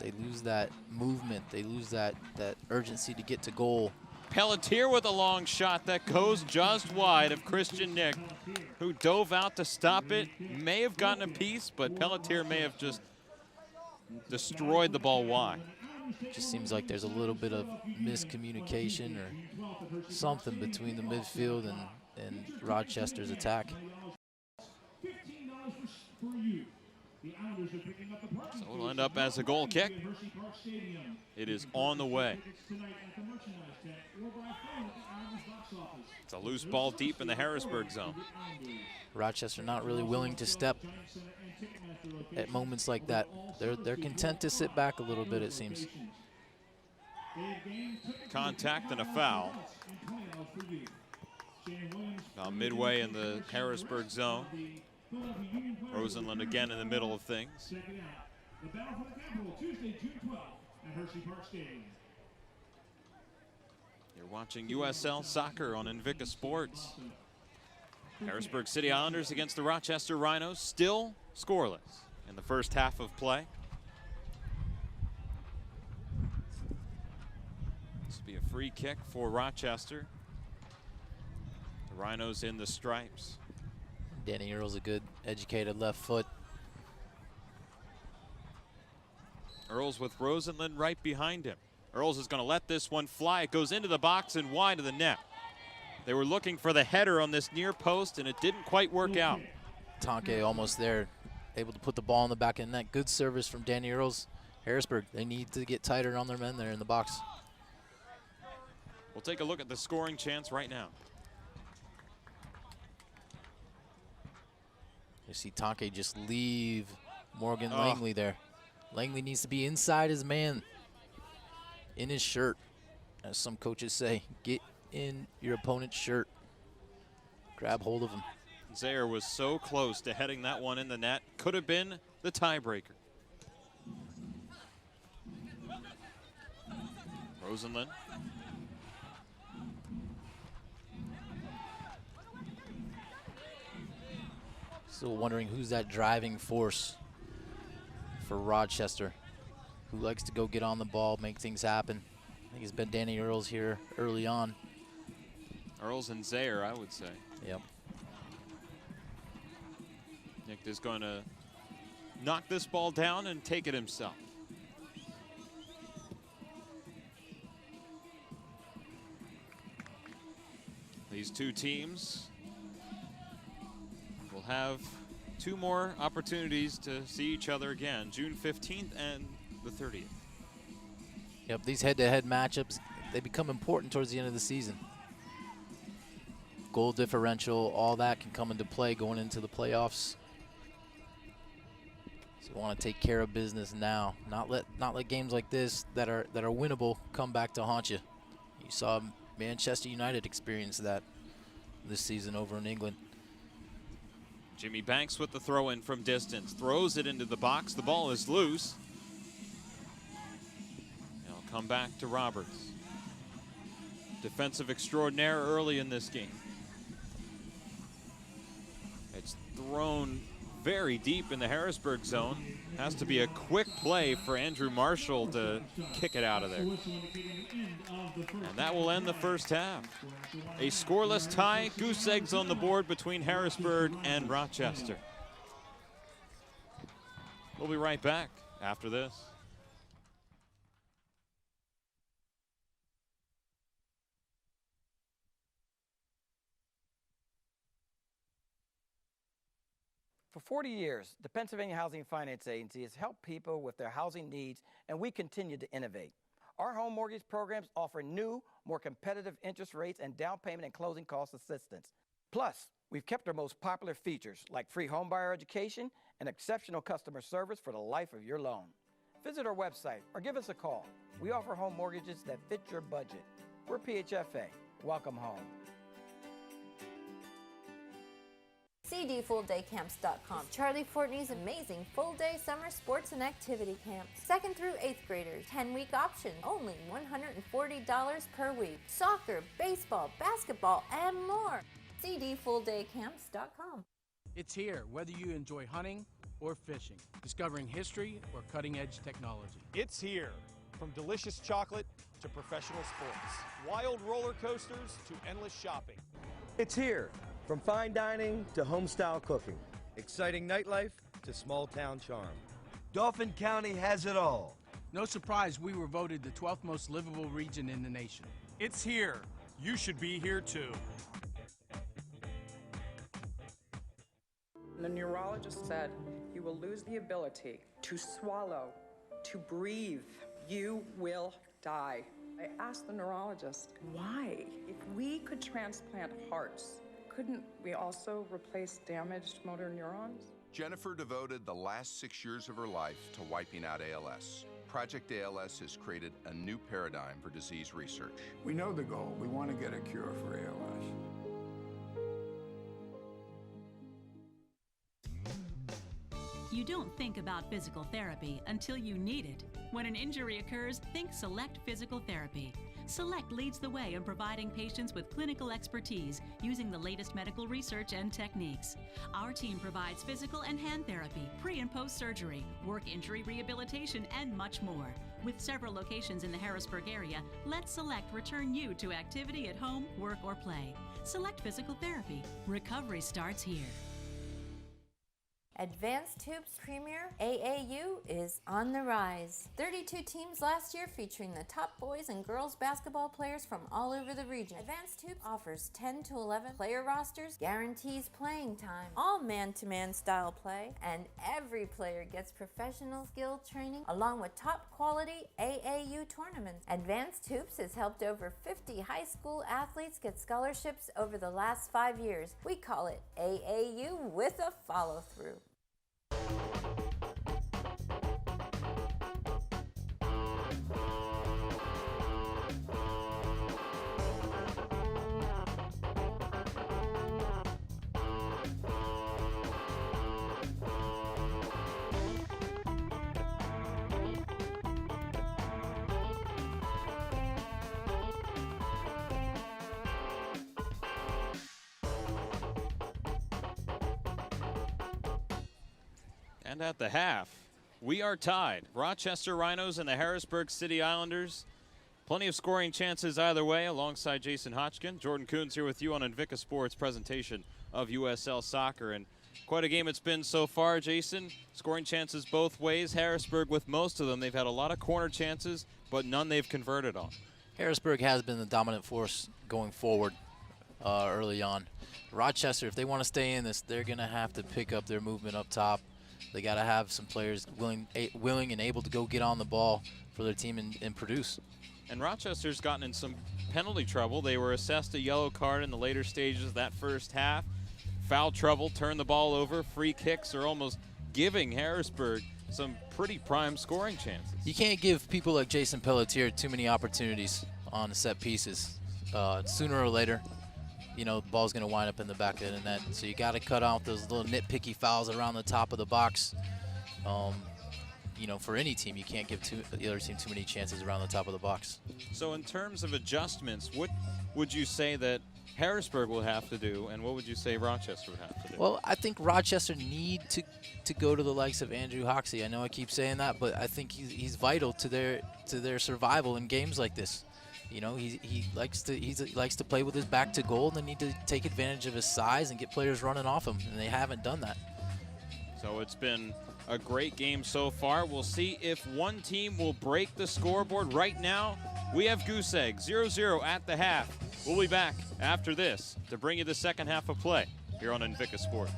They lose that movement. They lose that urgency to get to goal. Pelletier with a long shot that goes just wide of Christian Nick, who dove out to stop it. May have gotten a piece, but Pelletier may have just destroyed the ball wide. Just seems like there's a little bit of miscommunication or something between the midfield and Rochester's attack. So it'll end up as a goal kick. It is on the way. It's a loose ball deep in the Harrisburg zone. Rochester not really willing to step at moments like that. They're content to sit back a little bit, it seems. Contact and a foul. Now midway in the Harrisburg zone. Rosenlund again in the middle of things. The battle for the capital, Tuesday, June 12th at Hershey Park Stadium. You're watching USL Soccer on Invicta Sports. Harrisburg City Islanders against the Rochester Rhinos, still scoreless in the first half of play. This will be a free kick for Rochester. The Rhinos in the stripes. Danny Earle's a good, educated left foot. Earls with Rosenlund right behind him. Earls is going to let this one fly. It goes into the box and wide of the net. They were looking for the header on this near post, and it didn't quite work out. Tonke almost there, able to put the ball in the back of the net. Good service from Danny Earls. Harrisburg, they need to get tighter on their men there in the box. We'll take a look at the scoring chance right now. You see Tonke just leave Morgan Langley there. Langley needs to be inside his man, in his shirt. As some coaches say, get in your opponent's shirt. Grab hold of him. Zaire was so close to heading that one in the net. Could have been the tiebreaker. Rosenlund. Still wondering who's that driving force for Rochester, who likes to go get on the ball, make things happen. I think it's been Danny Earls here early on. Earls and Zaire, I would say. Yep. Nick is going to knock this ball down and take it himself. These two teams will have two more opportunities to see each other again, June 15th and the 30th. Yep, these head-to-head matchups, they become important towards the end of the season. Goal differential, all that can come into play going into the playoffs. So we want to take care of business now, not let games like this that are winnable come back to haunt you. You saw Manchester United experience that this season over in England. Jimmy Banks with the throw in from distance, throws it into the box. The ball is loose. It'll come back to Roberts. Defensive extraordinaire early in this game. It's thrown very deep in the Harrisburg zone. Has to be a quick play for Andrew Marshall to kick it out of there. And that will end the first half. A scoreless tie, goose eggs on the board between Harrisburg and Rochester. We'll be right back after this. For 40 years, the Pennsylvania Housing Finance Agency has helped people with their housing needs, and we continue to innovate. Our home mortgage programs offer new, more competitive interest rates and down payment and closing cost assistance. Plus, we've kept our most popular features like free homebuyer education and exceptional customer service for the life of your loan. Visit our website or give us a call. We offer home mortgages that fit your budget. We're PHFA. Welcome home. cdfulldaycamps.com. Charlie Fortney's amazing full-day summer sports and activity camps. 2nd through 8th graders. 10-week option. Only $140 per week. Soccer, baseball, basketball, and more. cdfulldaycamps.com. It's here, whether you enjoy hunting or fishing, discovering history or cutting-edge technology. It's here. From delicious chocolate to professional sports. Wild roller coasters to endless shopping. It's here. From fine dining to home-style cooking. Exciting nightlife to small-town charm. Dauphin County has it all. No surprise we were voted the 12th most livable region in the nation. It's here. You should be here too. The neurologist said you will lose the ability to swallow, to breathe. You will die. I asked the neurologist, why? If we could transplant hearts, couldn't we also replace damaged motor neurons? Jennifer devoted the last 6 years of her life to wiping out ALS. Project ALS has created a new paradigm for disease research. We know the goal. We want to get a cure for ALS. You don't think about physical therapy until you need it. When an injury occurs, think Select Physical Therapy. Select leads the way in providing patients with clinical expertise using the latest medical research and techniques. Our team provides physical and hand therapy, pre- and post-surgery, work injury rehabilitation, and much more. With several locations in the Harrisburg area, let Select return you to activity at home, work, or play. Select Physical Therapy. Recovery starts here. Advanced Tubes Premier AAU is on the rise. 32 teams last year featuring the top boys and girls basketball players from all over the region. Advanced Tubes offers 10 to 11 player rosters, guarantees playing time, all man-to-man style play, and every player gets professional skill training along with top quality AAU tournaments. Advanced Hoops has helped over 50 high school athletes get scholarships over the last 5 years. We call it AAU with a follow-through. And at the half, we are tied. Rochester Rhinos and the Harrisburg City Islanders. Plenty of scoring chances either way, alongside Jason Hotchkin. Jordan Coons here with you on Invicta Sports presentation of USL Soccer. And quite a game it's been so far, Jason. Scoring chances both ways. Harrisburg with most of them. They've had a lot of corner chances, but none they've converted on. Harrisburg has been the dominant force going forward early on. Rochester, if they want to stay in this, they're going to have to pick up their movement up top. They got to have some players willing and able to go get on the ball for their team and produce. And Rochester's gotten in some penalty trouble. They were assessed a yellow card in the later stages of that first half. Foul trouble, turn the ball over. Free kicks are almost giving Harrisburg some pretty prime scoring chances. You can't give people like Jason Pelletier too many opportunities on set pieces. Sooner or later, the ball's going to wind up in the back of the net. So you got to cut out those little nitpicky fouls around the top of the box. For any team, you can't give the other team too many chances around the top of the box. So in terms of adjustments, what would you say that Harrisburg will have to do, and what would you say Rochester would have to do? Well, I think Rochester need to go to the likes of Andrew Hoxie. I know I keep saying that, but I think he's vital to their survival in games like this. He likes to play with his back to goal, and they need to take advantage of his size and get players running off him, and they haven't done that. So it's been a great game so far. We'll see if one team will break the scoreboard. Right now, we have Goose Egg 0-0 at the half. We'll be back after this to bring you the second half of play here on Invicta Sports.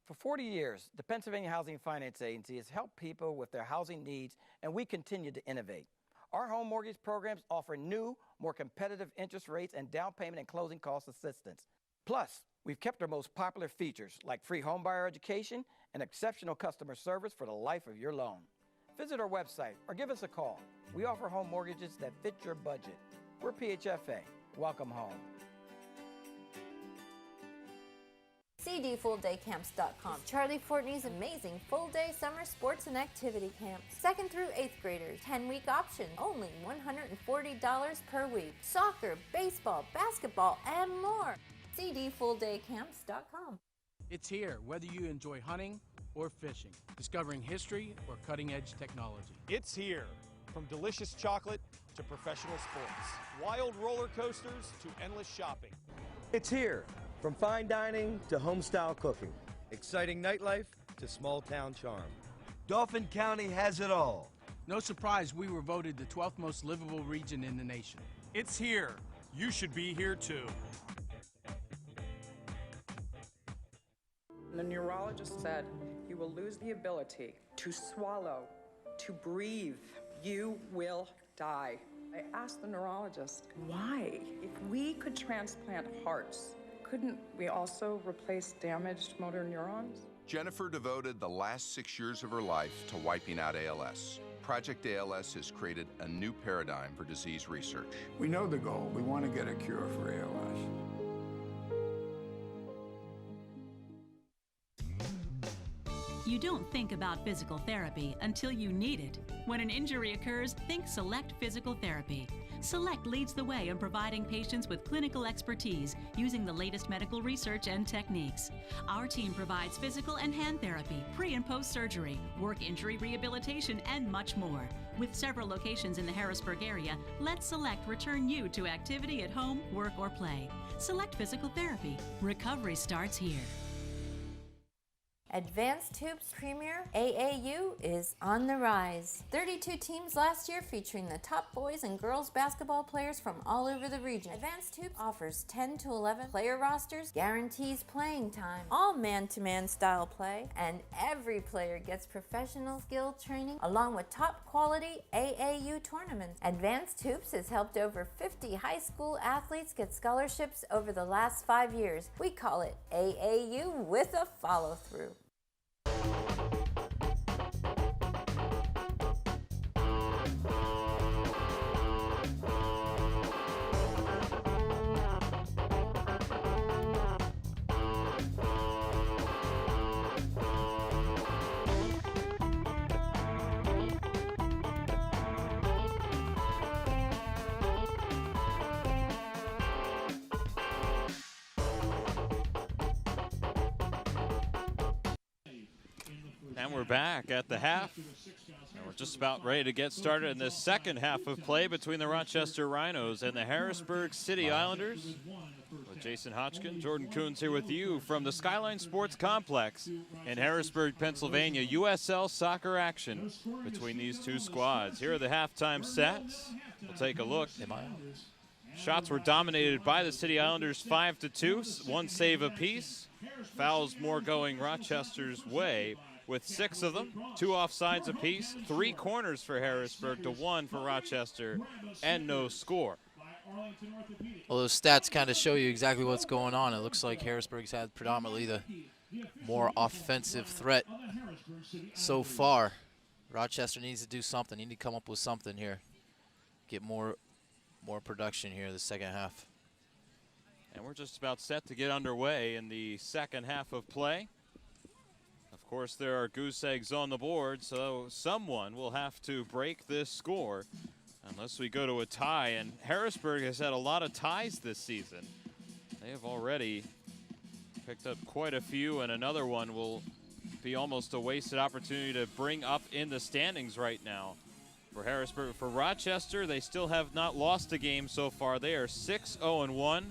For 40 years, the Pennsylvania Housing Finance Agency has helped people with their housing needs, and we continue to innovate. Our home mortgage programs offer new, more competitive interest rates and down payment and closing cost assistance. Plus, we've kept our most popular features like free homebuyer education and exceptional customer service for the life of your loan. Visit our website or give us a call. We offer home mortgages that fit your budget. We're PHFA. Welcome home. CDFullDayCamps.com. Charlie Fortney's amazing full-day summer sports and activity camps. 2nd through 8th graders. 10-week option. Only $140 per week. Soccer, baseball, basketball, and more. CDFullDayCamps.com. It's here, whether you enjoy hunting or fishing, discovering history or cutting-edge technology. It's here. From delicious chocolate to professional sports, wild roller coasters to endless shopping. It's here. From fine dining to home-style cooking, exciting nightlife to small-town charm. Dauphin County has it all. No surprise we were voted the 12th most livable region in the nation. It's here. You should be here too. The neurologist said you will lose the ability to swallow, to breathe. You will die. I asked the neurologist, why? If we could transplant hearts, couldn't we also replace damaged motor neurons? Jennifer devoted the last 6 years of her life to wiping out ALS. Project ALS has created a new paradigm for disease research. We know the goal. We want to get a cure for ALS. You don't think about physical therapy until you need it. When an injury occurs, think Select Physical Therapy. Select leads the way in providing patients with clinical expertise using the latest medical research and techniques. Our team provides physical and hand therapy, pre- and post-surgery, work injury rehabilitation, and much more. With several locations in the Harrisburg area, let Select return you to activity at home, work, or play. Select Physical Therapy. Recovery starts here. Advanced Tubes Premier AAU is on the rise. 32 teams last year featuring the top boys and girls basketball players from all over the region. Advanced Tubes offers 10 to 11 player rosters, guarantees playing time, all man-to-man style play, and every player gets professional skill training along with top quality AAU tournaments. Advanced Tubes has helped over 50 high school athletes get scholarships over the last 5 years. We call it AAU with a follow-through. And we're back at the half. And we're just about ready to get started in the second half of play between the Rochester Rhinos and the Harrisburg City Islanders. With Jason Hodgkin, Jordan Coons here with you from the Skyline Sports Complex in Harrisburg, Pennsylvania. USL soccer action between these two squads. Here are the halftime stats. We'll take a look. Shots were dominated by the City Islanders 5-2, one save apiece. Fouls more going Rochester's way, with 6 of them, 2 offsides apiece, 3 corners for Harrisburg to 1 for Rochester, and no score. Well, those stats kind of show you exactly what's going on. It looks like Harrisburg's had predominantly more offensive threat so far. Rochester needs to do something. Need to come up with something here. Get more production here the second half. And we're just about set to get underway in the second half of play. Of course, there are goose eggs on the board, so someone will have to break this score unless we go to a tie. And Harrisburg has had a lot of ties this season. They have already picked up quite a few, and another one will be almost a wasted opportunity to bring up in the standings right now. For Harrisburg, for Rochester, they still have not lost a game so far. They are 6-0-1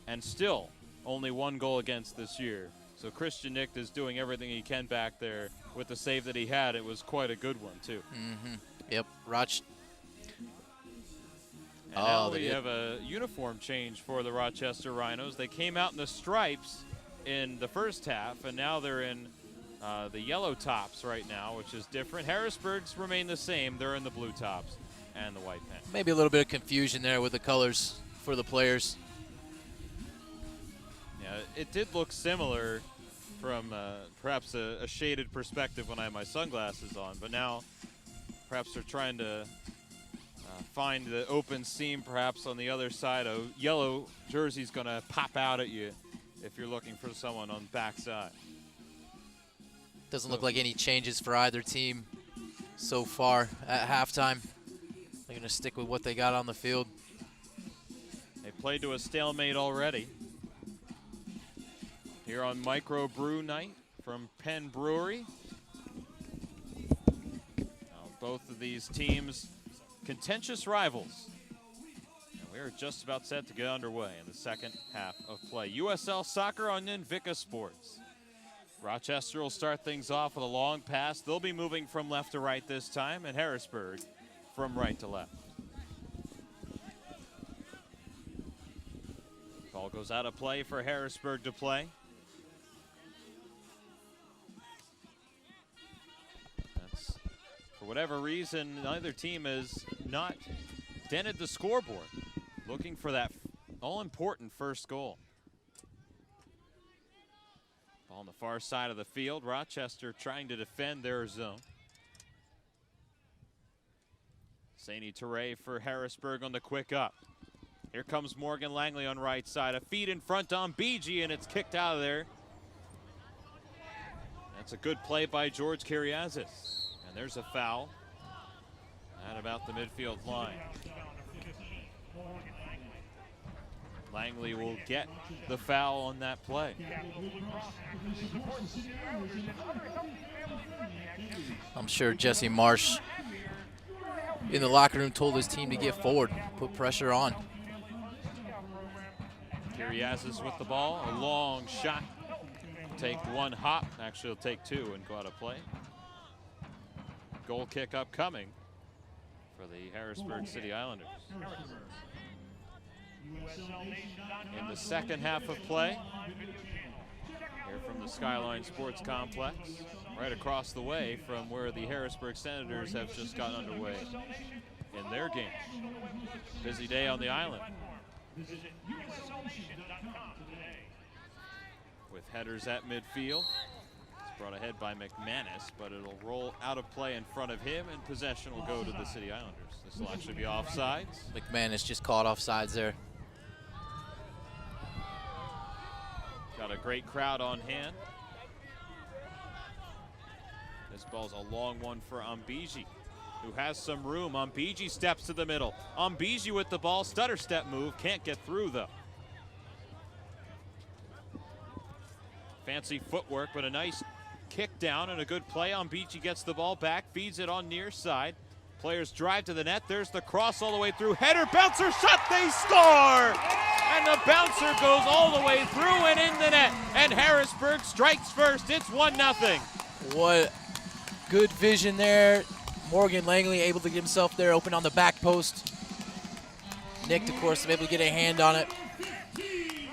and still only 1 goal against this year. So Christian Nick is doing everything he can back there with the save that he had. It was quite a good one, too. Yep, And now we have a uniform change for the Rochester Rhinos. They came out in the stripes in the first half, and now they're in the yellow tops right now, which is different. Harrisburg's remain the same. They're in the blue tops and the white pants. Maybe a little bit of confusion there with the colors for the players. Yeah, it did look similar from perhaps a shaded perspective when I had my sunglasses on, but now perhaps they're trying to find the open seam perhaps on the other side. A yellow jersey's going to pop out at you if you're looking for someone on the backside. Doesn't look like any changes for either team so far at halftime. They're going to stick with what they got on the field. They played to a stalemate already. Here on Micro Brew Night from Penn Brewery. Now, both of these teams contentious rivals. And we are just about set to get underway in the second half of play. USL Soccer on Invicta Sports. Rochester will start things off with a long pass. They'll be moving from left to right this time, and Harrisburg from right to left. Ball goes out of play for Harrisburg to play. That's, for whatever reason, neither team has not dented the scoreboard, looking for that all-important first goal. Ball on the far side of the field. Rochester trying to defend their zone. Saini Toure for Harrisburg on the quick up. Here comes Morgan Langley on right side. A feed in front on BG, and it's kicked out of there. That's a good play by George Kiriazis. And there's a foul at about the midfield line. Langley will get the foul on that play. I'm sure Jesse Marsh in the locker room told his team to get forward, put pressure on. Kiriazis with the ball, a long shot. Take one hop, actually he'll take two and go out of play. Goal kick upcoming for the Harrisburg City Islanders. In the second half of play, here from the Skyline Sports Complex, right across the way from where the Harrisburg Senators have just gotten underway in their game. Busy day on the island. With headers at midfield. It's brought ahead by McManus, but it'll roll out of play in front of him, and possession will go to the City Islanders. This will actually be offsides. McManus just caught offsides there. Got a great crowd on hand. This ball's a long one for Ambiji, who has some room. Ambiji steps to the middle. Ambiji with the ball, stutter step move, can't get through though. Fancy footwork, but a nice kick down and a good play. Ambiji gets the ball back, feeds it on near side. Players drive to the net. There's the cross all the way through. Header, bouncer, shot, they score! And the bouncer goes all the way through and in the net. And Harrisburg strikes first. It's 1-0. What good vision there. Morgan Langley able to get himself there, open on the back post. Nick, of course, able to get a hand on it.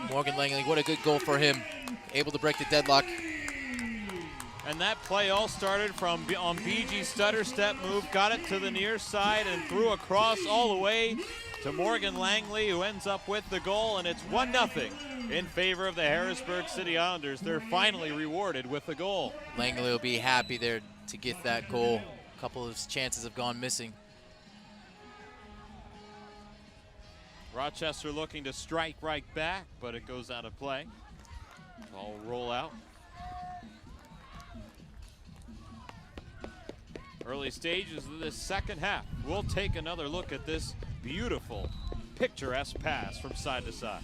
Morgan Langley, what a good goal for him. Able to break the deadlock. And that play all started from Ambiji's stutter step move, got it to the near side and threw across all the way to Morgan Langley, who ends up with the goal, and it's 1-0 in favor of the Harrisburg City Islanders. They're finally rewarded with a goal. Langley will be happy there to get that goal. A couple of chances have gone missing. Rochester looking to strike right back, but it goes out of play. Ball will roll out. Early stages of this second half. We'll take another look at this beautiful, picturesque pass from side to side.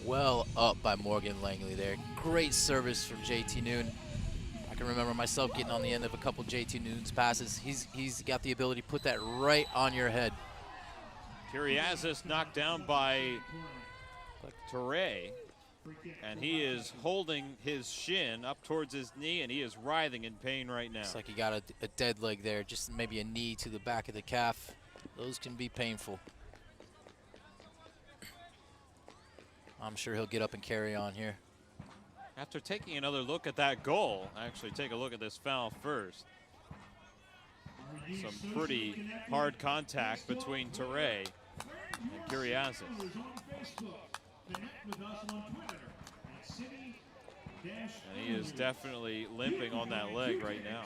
Well up by Morgan Langley there. Great service from JT Noon. I can remember myself getting on the end of a couple JT Noon's passes. He's got the ability to put that right on your head. Kyriazis knocked down by Toure, and he is holding his shin up towards his knee, and he is writhing in pain right now. Looks like he got a dead leg there, just maybe a knee to the back of the calf. Those can be painful. I'm sure he'll get up and carry on here. After taking another look at that goal, actually take a look at this foul first. Some pretty hard contact between Toure and Kyriazis. And he is definitely limping on that leg right now.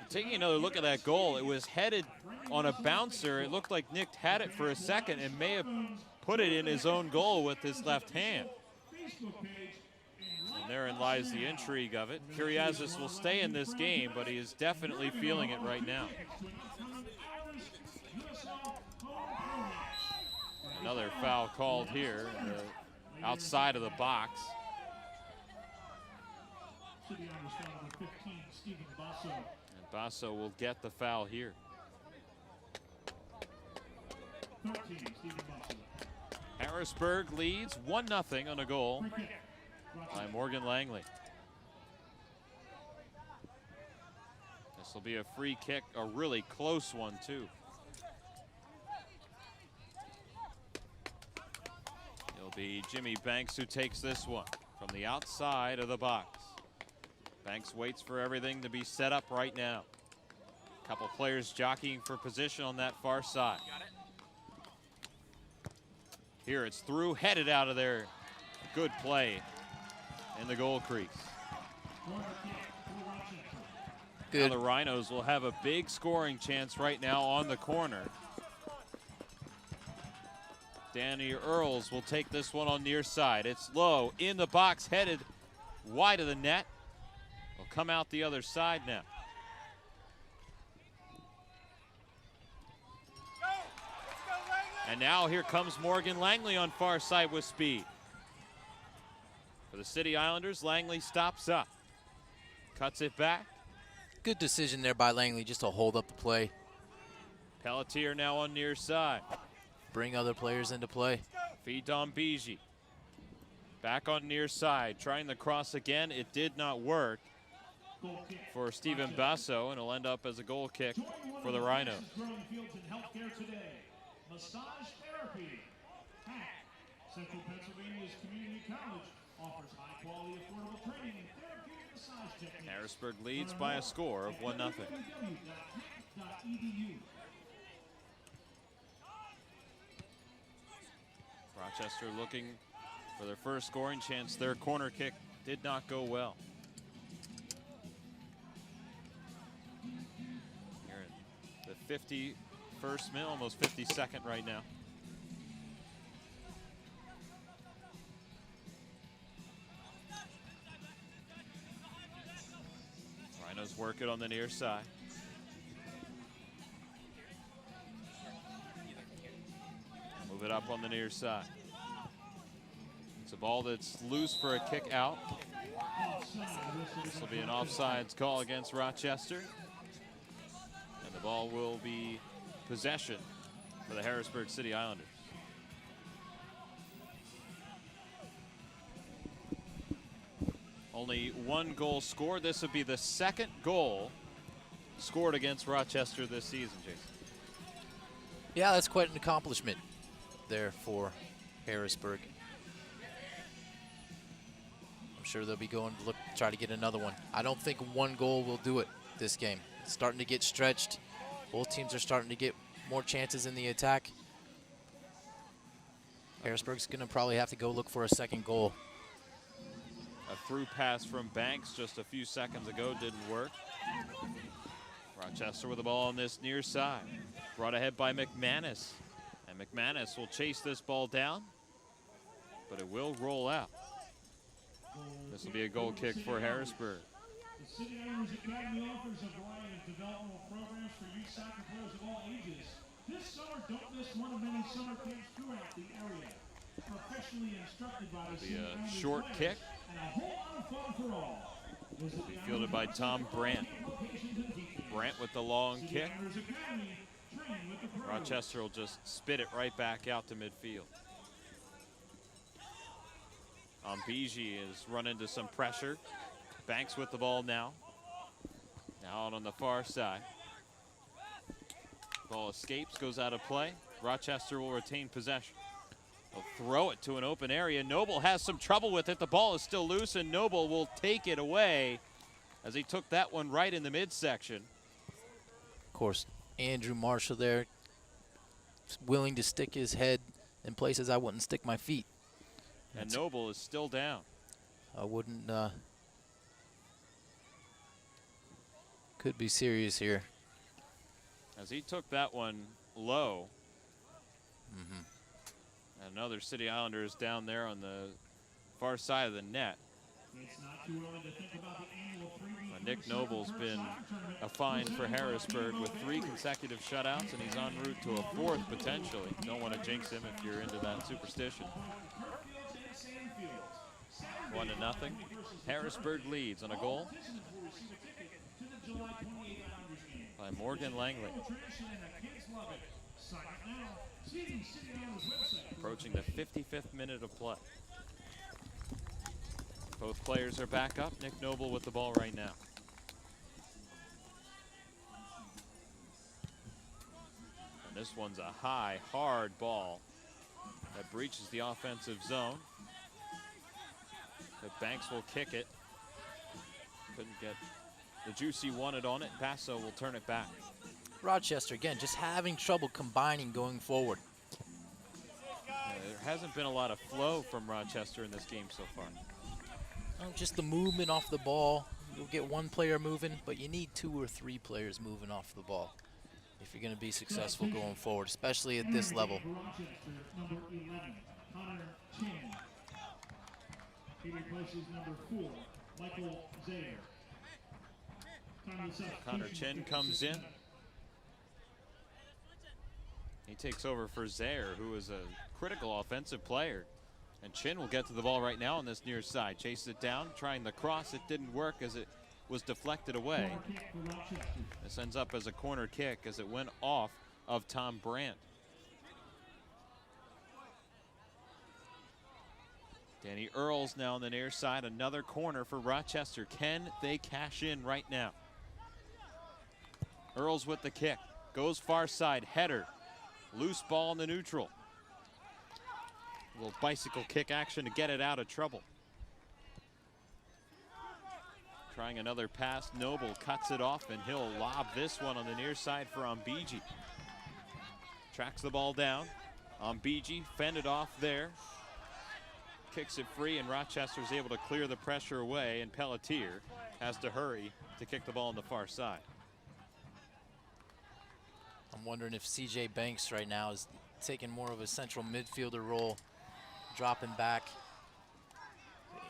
Taking another look at that goal, it was headed on a bouncer. It looked like Nick had it for a second and may have put it in his own goal with his left hand. And therein lies the intrigue of it. Kyriazis will stay in this game, but he is definitely feeling it right now. Another foul called here, outside of the box. And Basso will get the foul here. Harrisburg leads 1-0 on a goal by Morgan Langley. This will be a free kick, a really close one too. It'll be Jimmy Banks who takes this one from the outside of the box. Banks waits for everything to be set up right now. A couple players jockeying for position on that far side. Here it's through, headed out of there. Good play in the goal crease. Good. Now the Rhinos will have a big scoring chance right now on the corner. Danny Earls will take this one on near side. It's low, in the box, headed wide of the net. Will come out the other side now. And now here comes Morgan Langley on far side with speed. For the City Islanders, Langley stops up. Cuts it back. Good decision there by Langley just to hold up the play. Pelletier now on near side. Bring other players into play. Feed Dombiji. Back on near side, trying the cross again. It did not work for Stephen Basso, and it'll end up as a goal kick for the Rhinos. Massage therapy. Central Pennsylvania's community college offers high-quality, affordable training and therapeutic massage techniques. Harrisburg leads by a score of 1-0. Rochester looking for their first scoring chance. Their corner kick did not go well. Here in the 51st minute, almost 52nd right now. Rhinos work it on the near side. Move it up on the near side. It's a ball that's loose for a kick out. This will be an offsides call against Rochester. And the ball will be possession for the Harrisburg City Islanders. Only one goal scored. This would be the second goal scored against Rochester this season, Jason. Yeah, that's quite an accomplishment there for Harrisburg. I'm sure they'll be going to try to get another one. I don't think one goal will do it this game. starting to get stretched. Both teams are starting to get more chances in the attack. Harrisburg's going to probably have to go look for a second goal. A through pass from Banks just a few seconds ago didn't work. Rochester with the ball on this near side. Brought ahead by McManus. And McManus will chase this ball down, but it will roll out. This will be a goal kick for Harrisburg. The City Owners Academy offers a variety of developmental programs for youth soccer players of all ages. This summer, don't miss one of many summer camps throughout the area. Professionally instructed by the City Owners Short kick. And a whole lot of fun for all. Will be fielded by Tom Brandt. Brandt with the long kick. Rochester will just spit it right back out to midfield. Ambiji is run into some pressure. Banks with the ball now. Now out on the far side. Ball escapes, goes out of play. Rochester will retain possession. They'll throw it to an open area. Noble has some trouble with it. The ball is still loose, and Noble will take it away as he took that one right in the midsection. Of course, Andrew Marshall there, willing to stick his head in places I wouldn't stick my feet. And Noble is still down. I wouldn't, could be serious here. As he took that one low. And another City Islanders down there on the far side of the net. Nick Noble's been a find for Harrisburg with 3 consecutive shutouts, and he's en route to a 4th potentially. Don't want to jinx him if you're into that superstition. 1-0. Harrisburg leads on a goal by Morgan Langley. Approaching the 55th minute of play. Both players are back up. Nick Noble with the ball right now. And this one's a high, hard ball that breaches the offensive zone. But Banks will kick it. Couldn't get the juicy wanted on it. Basso will turn it back. Rochester, again, just having trouble combining going forward. There hasn't been a lot of flow from Rochester in this game so far. Just the movement off the ball. You'll get one player moving, but you need 2 or 3 players moving off the ball if you're going to be successful going forward, especially at this level. Number 11, Connor Chin. He replaces number 4, Michael Zayer. Connor Chin comes in. He takes over for Zayer, who is a critical offensive player. And Chin will get to the ball right now on this near side. Chases it down, trying the cross. It didn't work as it was deflected away. This ends up as a corner kick as it went off of Tom Brandt. Danny Earls now on the near side. Another corner for Rochester. Can they cash in right now? Earls with the kick. Goes far side. Header. Loose ball in the neutral. A little bicycle kick action to get it out of trouble. Trying another pass. Noble cuts it off, and he'll lob this one on the near side for Ambiji. Tracks the ball down. Ambiji fended off there. Kicks it free, and Rochester's able to clear the pressure away, and Pelletier has to hurry to kick the ball on the far side. I'm wondering if C.J. Banks right now is taking more of a central midfielder role, dropping back.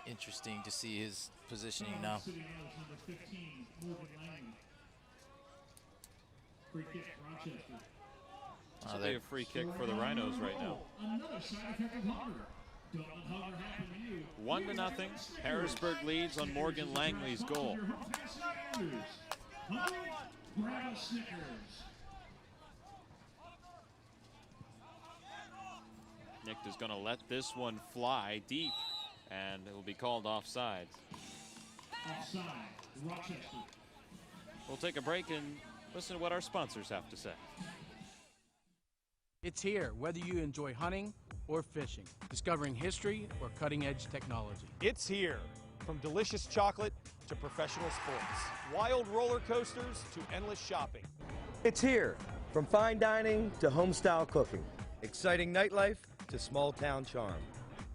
Interesting to see his positioning now. Number 15, Morgan Langley. Free kick, Rochester. This will be a free kick for the Rhinos right now. Another side effect of hunger. Don't let hunger happen to you. 1-0. Harrisburg leads on Morgan Langley's goal. Hungry? Grab a Snickers. Nick is going to let this one fly deep, and it will be called offside. Offside, Rochester. We'll take a break and listen to what our sponsors have to say. It's here, whether you enjoy hunting or fishing, discovering history or cutting-edge technology. It's here. From delicious chocolate to professional sports, wild roller coasters to endless shopping. It's here, from fine dining to home-style cooking. Exciting nightlife to small-town charm.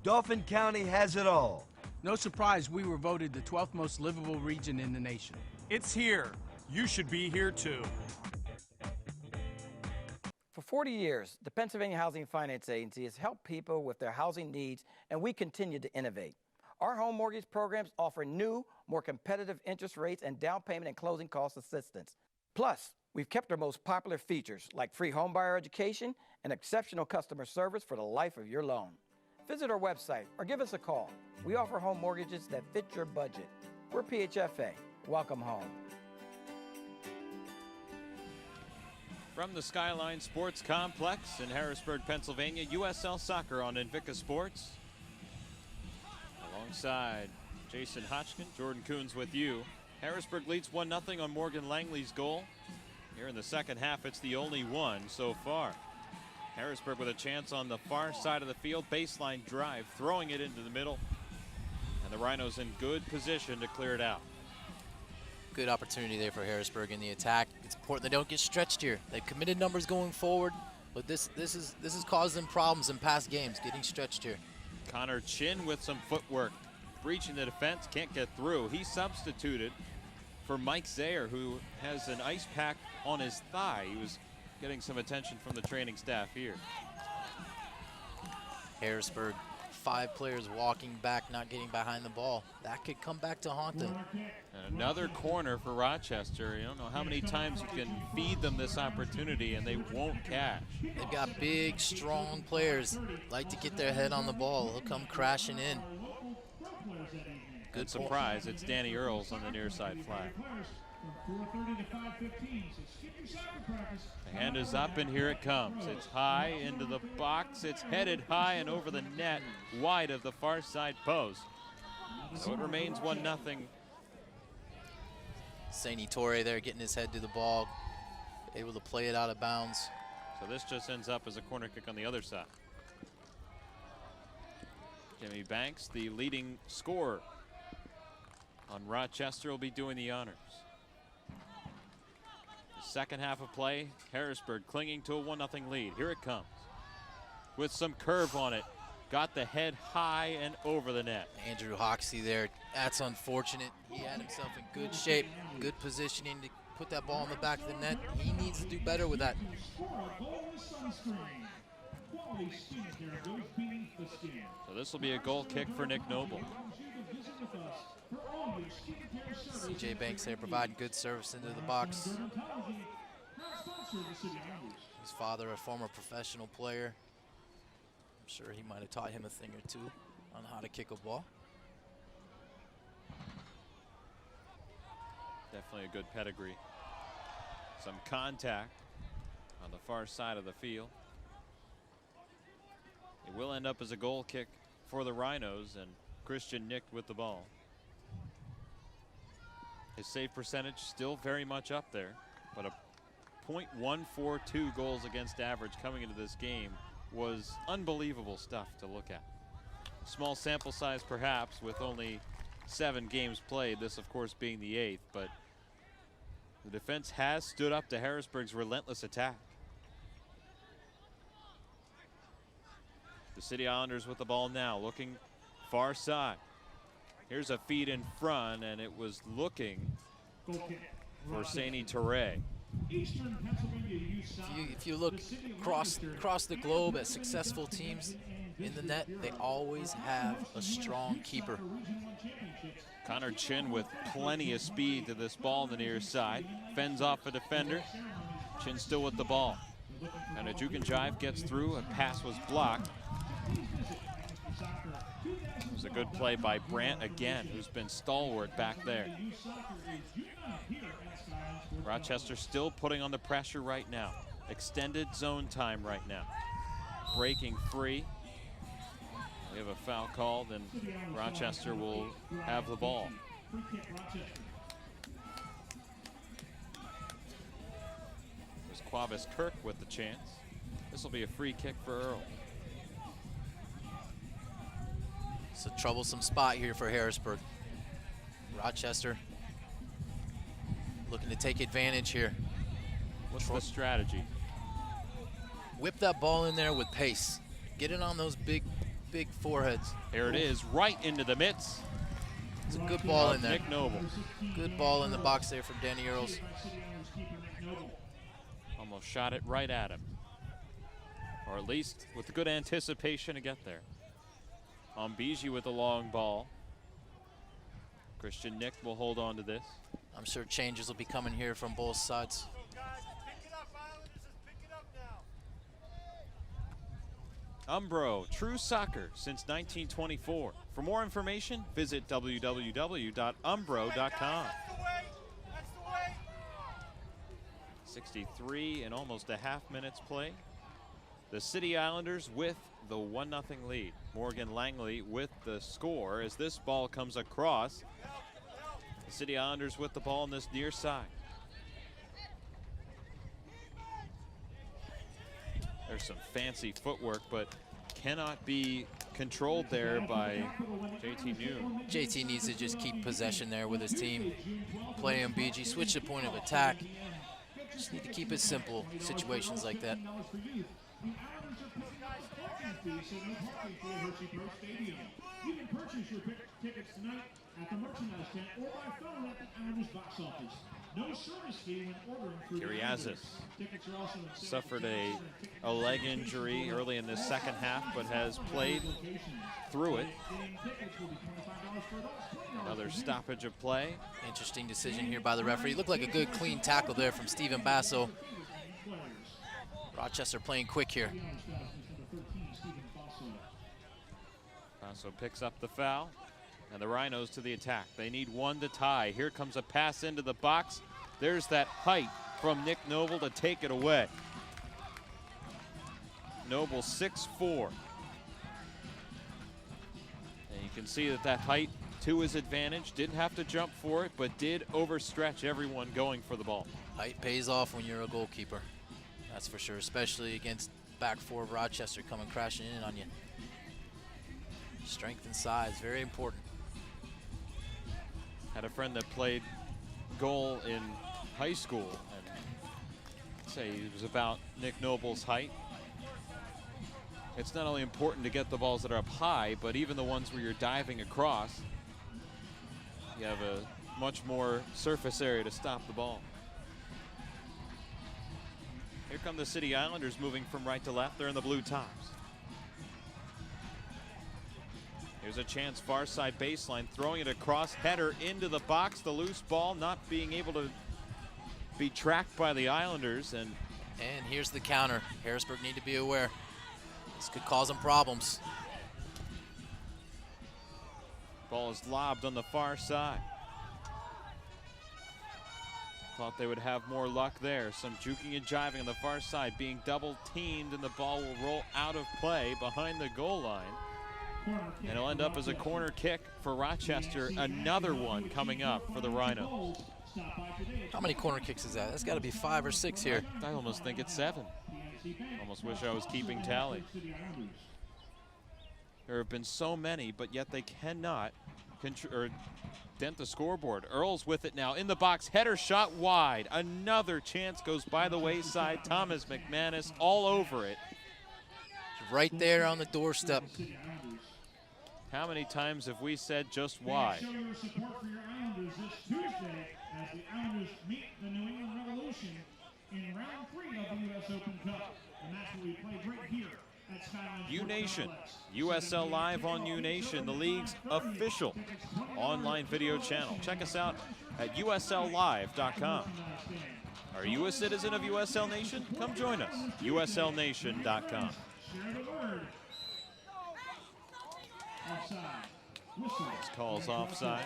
Dauphin County has it all. No surprise we were voted the 12th most livable region in the nation. It's here. You should be here too. For 40 years, the Pennsylvania Housing Finance Agency has helped people with their housing needs, and we continue to innovate. Our home mortgage programs offer new, more competitive interest rates and down payment and closing cost assistance. Plus, we've kept our most popular features like free homebuyer education and exceptional customer service for the life of your loan. Visit our website or give us a call. We offer home mortgages that fit your budget. We're PHFA. Welcome home. From the Skyline Sports Complex in Harrisburg, Pennsylvania, USL Soccer on Invicta Sports. Alongside Jason Hotchkin, Jordan Coons with you. Harrisburg leads 1-0 on Morgan Langley's goal. Here in the second half, it's the only one so far. Harrisburg with a chance on the far side of the field. Baseline drive, throwing it into the middle. And the Rhinos in good position to clear it out. Good opportunity there for Harrisburg in the attack. It's important they don't get stretched here. They've committed numbers going forward, but this has caused them problems in past games, getting stretched here. Connor Chin with some footwork, breaching the defense, can't get through. He substituted for Mike Zayer, who has an ice pack on his thigh. He was getting some attention from the training staff here. Harrisburg, 5 players walking back, not getting behind the ball. That could come back to haunt them. And another corner for Rochester. You don't know how many times you can feed them this opportunity and they won't cash. They've got big, strong players, like to get their head on the ball. They'll come crashing in. Good surprise, it's Danny Earls on the near side flag. The hand is up and here it comes. It's high into the box. It's headed high and over the net, wide of the far side post. So it remains 1-0. Saini Torre there getting his head to the ball, able to play it out of bounds. So this just ends up as a corner kick on the other side. Jimmy Banks, the leading scorer on Rochester, will be doing the honors. The second half of play, Harrisburg clinging to a 1-0 lead. Here it comes with some curve on it. Got the head high and over the net. Andrew Hoxie there, that's unfortunate. He had himself in good shape, good positioning to put that ball in the back of the net. He needs to do better with that. So this will be a goal kick for Nick Noble. CJ Banks there providing good service into the box. His father, a former professional player. I'm sure he might have taught him a thing or two on how to kick a ball. Definitely a good pedigree. Some contact on the far side of the field. It will end up as a goal kick for the Rhinos, and Christian nicked with the ball. His save percentage still very much up there, but a .142 goals against average coming into this game was unbelievable stuff to look at. Small sample size perhaps with only 7 games played, this of course being the 8th, but the defense has stood up to Harrisburg's relentless attack. The City Islanders with the ball now, looking far side. Here's a feed in front, and it was looking for Saini Torre. If you look across the globe at successful teams in the net, they always have a strong keeper. Connor Chin with plenty of speed to this ball on the near side. Fends off a defender. Chin still with the ball. And a juke and jive gets through. A pass was blocked. It was a good play by Brandt again, who's been stalwart back there. Rochester still putting on the pressure right now. Extended zone time right now. Breaking free. We have a foul called, and Rochester will have the ball. There's Quavis Kirk with the chance. This will be a free kick for Earl. It's a troublesome spot here for Harrisburg. Rochester looking to take advantage here. What's the strategy? Whip that ball in there with pace. Get it on those big foreheads. There it is, right into the mitts. It's a good ball in there. Nick Noble. Good ball in the box there from Danny Earls. Almost shot it right at him. Or at least with good anticipation to get there. Ombiji with the long ball. Christian Nick will hold on to this. I'm sure changes will be coming here from both sides. Umbro, true soccer since 1924. For more information, visit www.umbro.com. 63 and almost a half minutes play. The City Islanders with the 1-0 lead. Morgan Langley with the score as this ball comes across. The City Islanders with the ball on this near side. There's some fancy footwork, but cannot be controlled there by JT New. JT needs to just keep possession there with his team. Play Ombiji, switch the point of attack. Just need to keep it simple, situations like that. You can purchase your tickets tonight at the merchandise tent or by phone at the Islanders box office. No service fee when ordering through Kiriazis suffered a leg injury early in the second half, but has played through it. Another stoppage of play. Interesting decision here by the referee. Looked like a good clean tackle there from Steven Basso. Rochester playing quick here. Basso picks up the foul, and the Rhinos to the attack. They need one to tie. Here comes a pass into the box. There's that height from Nick Noble to take it away. Noble 6'4". And you can see that height to his advantage. Didn't have to jump for it, but did overstretch everyone going for the ball. Height pays off when you're a goalkeeper. That's for sure, especially against back four of Rochester coming crashing in on you. Strength and size, very important. Had a friend that played goal in high school, and say it was about Nick Noble's height. It's not only important to get the balls that are up high, but even the ones where you're diving across, you have a much more surface area to stop the ball. Here come the City Islanders moving from right to left. They're in the blue tops. Here's a chance, far side baseline, throwing it across, header into the box. The loose ball not being able to be tracked by the Islanders. And here's the counter. Harrisburg need to be aware. This could cause them problems. Ball is lobbed on the far side. Thought they would have more luck there. Some juking and jiving on the far side, being double teamed, and the ball will roll out of play behind the goal line. And it'll end up as a corner kick for Rochester. Another one coming up for the Rhinos. How many corner kicks is that? That's got to be 5 or 6 here. I almost think it's 7. Almost wish I was keeping tally. There have been so many, but yet they cannot dent the scoreboard. Earls with it now in the box. Header shot wide. Another chance goes by the wayside. Thomas McManus all over it. Right there on the doorstep. How many times have we said just why? Show your support for your Islanders this Tuesday as the Islanders meet the New England Revolution in round 3 of the U.S. Open Cup. And that's what we played right here at Skyline U-Nation, USL Live on U-Nation, the league's official online video channel. Check us out at usllive.com. Are you a citizen of USL Nation? Come join us, uslnation.com. Share the word. Offside. Whistle. This calls offside.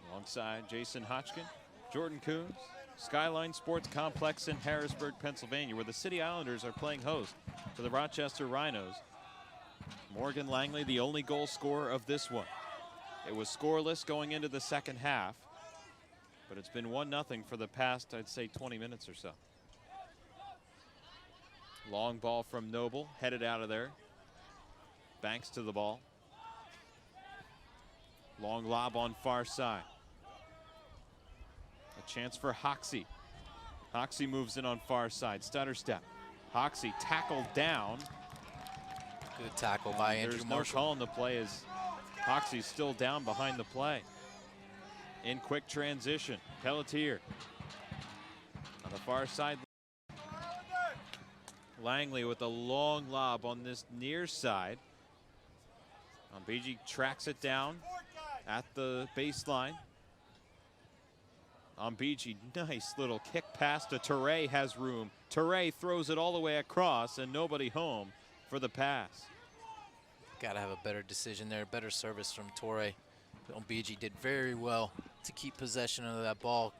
Alongside Jason Hotchkin, Jordan Coons, Skyline Sports Complex in Harrisburg, Pennsylvania, where the City Islanders are playing host to the Rochester Rhinos. Morgan Langley, the only goal scorer of this one. It was scoreless going into the second half, but it's been 1-0 for the past, I'd say, 20 minutes or so. Long ball from Noble, headed out of there. Banks to the ball. Long lob on far side. A chance for Hoxie. Hoxie moves in on far side. Stutter step. Hoxie tackled down. Good tackle by Andrew There's no Marshall. call in the play as Hoxie's still down behind the play. In quick transition, Pelletier on the far side. Langley with a long lob on this near side. Ombiji tracks it down at the baseline. Ombiji, nice little kick pass to Toure, has room. Toure throws it all the way across and nobody home for the pass. Got to have a better decision there, better service from Toure. Ombiji did very well to keep possession of that ball.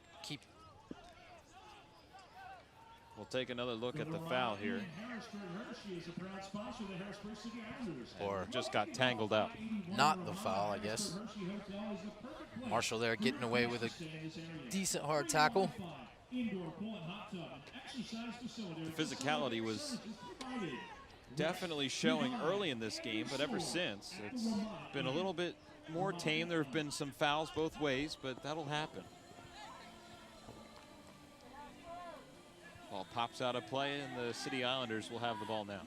We'll take another look at the foul here. Or just got tangled up. Not the foul, I guess. Marshall there getting away with a decent hard tackle. The physicality was definitely showing early in this game, but ever since, it's been a little bit more tame. There have been some fouls both ways, but that'll happen. Ball pops out of play, and the City Islanders will have the ball now.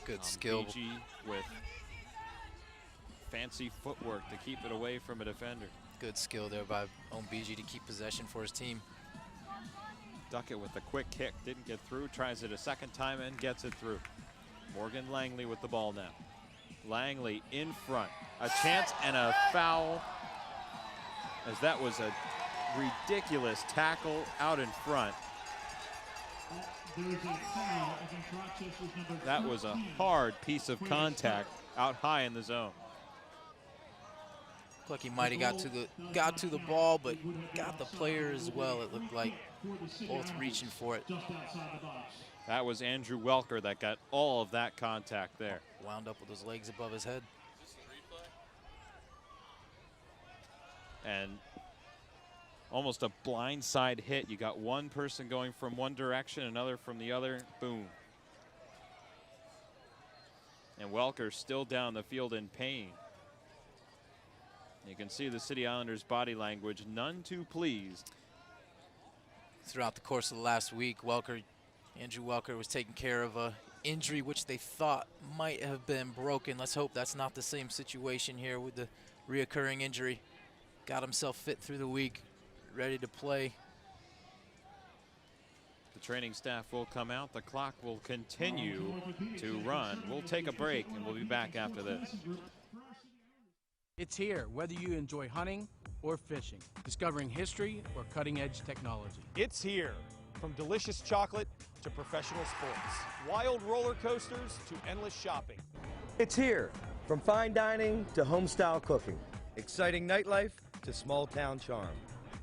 Good skill. With fancy footwork to keep it away from a defender. Good skill there by Ombiji to keep possession for his team. Duckett with a quick kick, didn't get through, tries it a second time and gets it through. Morgan Langley with the ball now. Langley in front, a chance and a foul, as that was a ridiculous tackle out in front. That was a hard piece of contact out high in the zone. Looked like he might have got to the ball, but got the player as well. It looked like both reaching for it. That was Andrew Welker that got all of that contact there. Wound up with his legs above his head. And almost a blindside hit. You got one person going from one direction, another from the other. Boom. And Welker still down the field in pain. You can see the City Islanders' body language, none too pleased. Throughout the course of the last week, Andrew Welker was taking care of a injury which they thought might have been broken. Let's hope that's not the same situation here with the reoccurring injury. Got himself fit through the week, ready to play. The training staff will come out. The clock will continue to run. We'll take a break and we'll be back after this. It's here, whether you enjoy hunting or fishing, discovering history or cutting-edge technology. It's here. From delicious chocolate to professional sports, wild roller coasters to endless shopping. It's here. From fine dining to home-style cooking, exciting nightlife to small-town charm.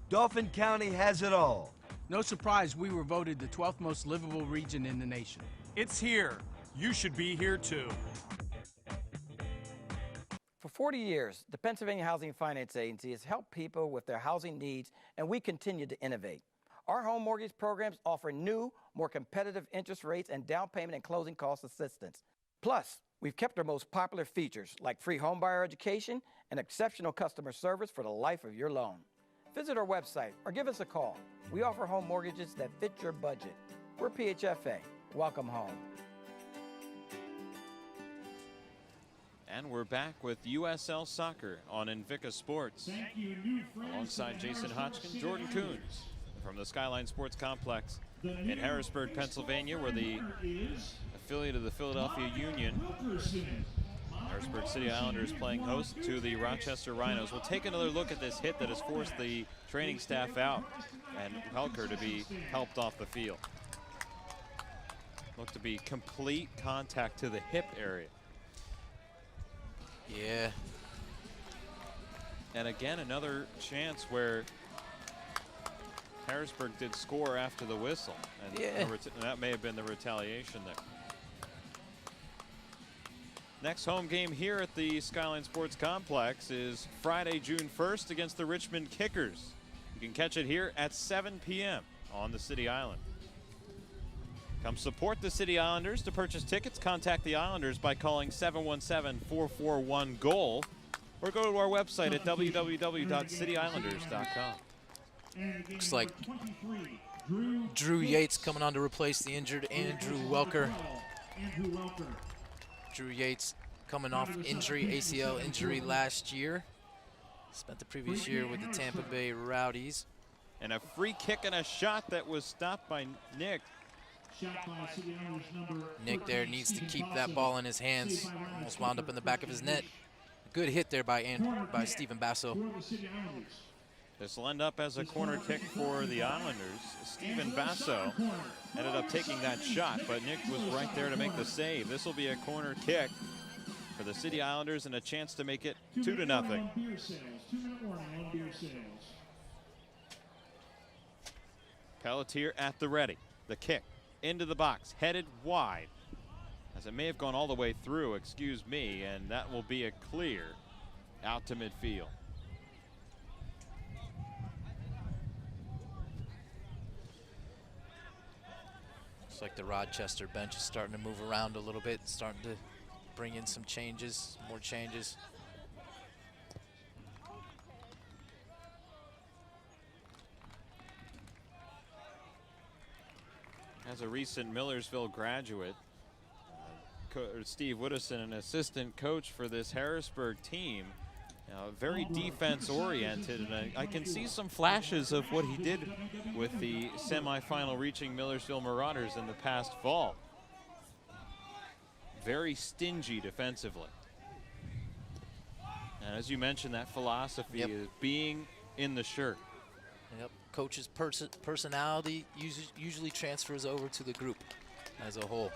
Dauphin County has it all. No surprise we were voted the 12th most livable region in the nation. It's here. You should be here too. For 40 years, the Pennsylvania Housing Finance Agency has helped people with their housing needs, and we continue to innovate. Our home mortgage programs offer new, more competitive interest rates and down payment and closing cost assistance. Plus, we've kept our most popular features like free homebuyer education and exceptional customer service for the life of your loan. Visit our website or give us a call. We offer home mortgages that fit your budget. We're PHFA. Welcome home. And we're back with USL Soccer on Invicta Sports. Alongside Jason Hodgkin, Jordan Coons from the Skyline Sports Complex in Harrisburg, Pennsylvania. We're the affiliate of the Philadelphia Union. Harrisburg City Islanders playing host to the Rochester Rhinos. We'll take another look at this hit that has forced the training staff out and Helker to be helped off the field. Looked to be complete contact to the hip area. Yeah. And again, another chance where Harrisburg did score after the whistle. And yeah. That may have been the retaliation there. Next home game here at the Skyline Sports Complex is Friday, June 1st against the Richmond Kickers. You can catch it here at 7 p.m. on the City Island. Come support the City Islanders. To purchase tickets, contact the Islanders by calling 717-441-GOAL or go to our website at www.cityislanders.com. Looks like Drew Yates coming on to replace the injured Andrew Welker. Drew Yates coming off injury, ACL injury last year. Spent the previous year with the Tampa Bay Rowdies. And a free kick and a shot that was stopped by Nick. Nick there needs to keep that ball in his hands. Almost wound up in the back of his net. Good hit there by Stephen Basso. This will end up as a corner kick for the Islanders. Stephen Basso ended up taking that shot, but Nick was right there to make the save. This will be a corner kick for the City Islanders and a chance to make it 2-0. Pelletier at the ready. The kick into the box, headed wide, as it may have gone all the way through, excuse me, and that will be a clear out to midfield. Looks like the Rochester bench is starting to move around a little bit, starting to bring in some changes, more changes. As a recent Millersville graduate, Steve Woodison, an assistant coach for this Harrisburg team, very defense-oriented, and I can see some flashes of what he did with the semifinal reaching Millersville Marauders in the past fall. Very stingy defensively. And as you mentioned, that philosophy is being in the shirt. Yep, coach's personality usually transfers over to the group as a whole.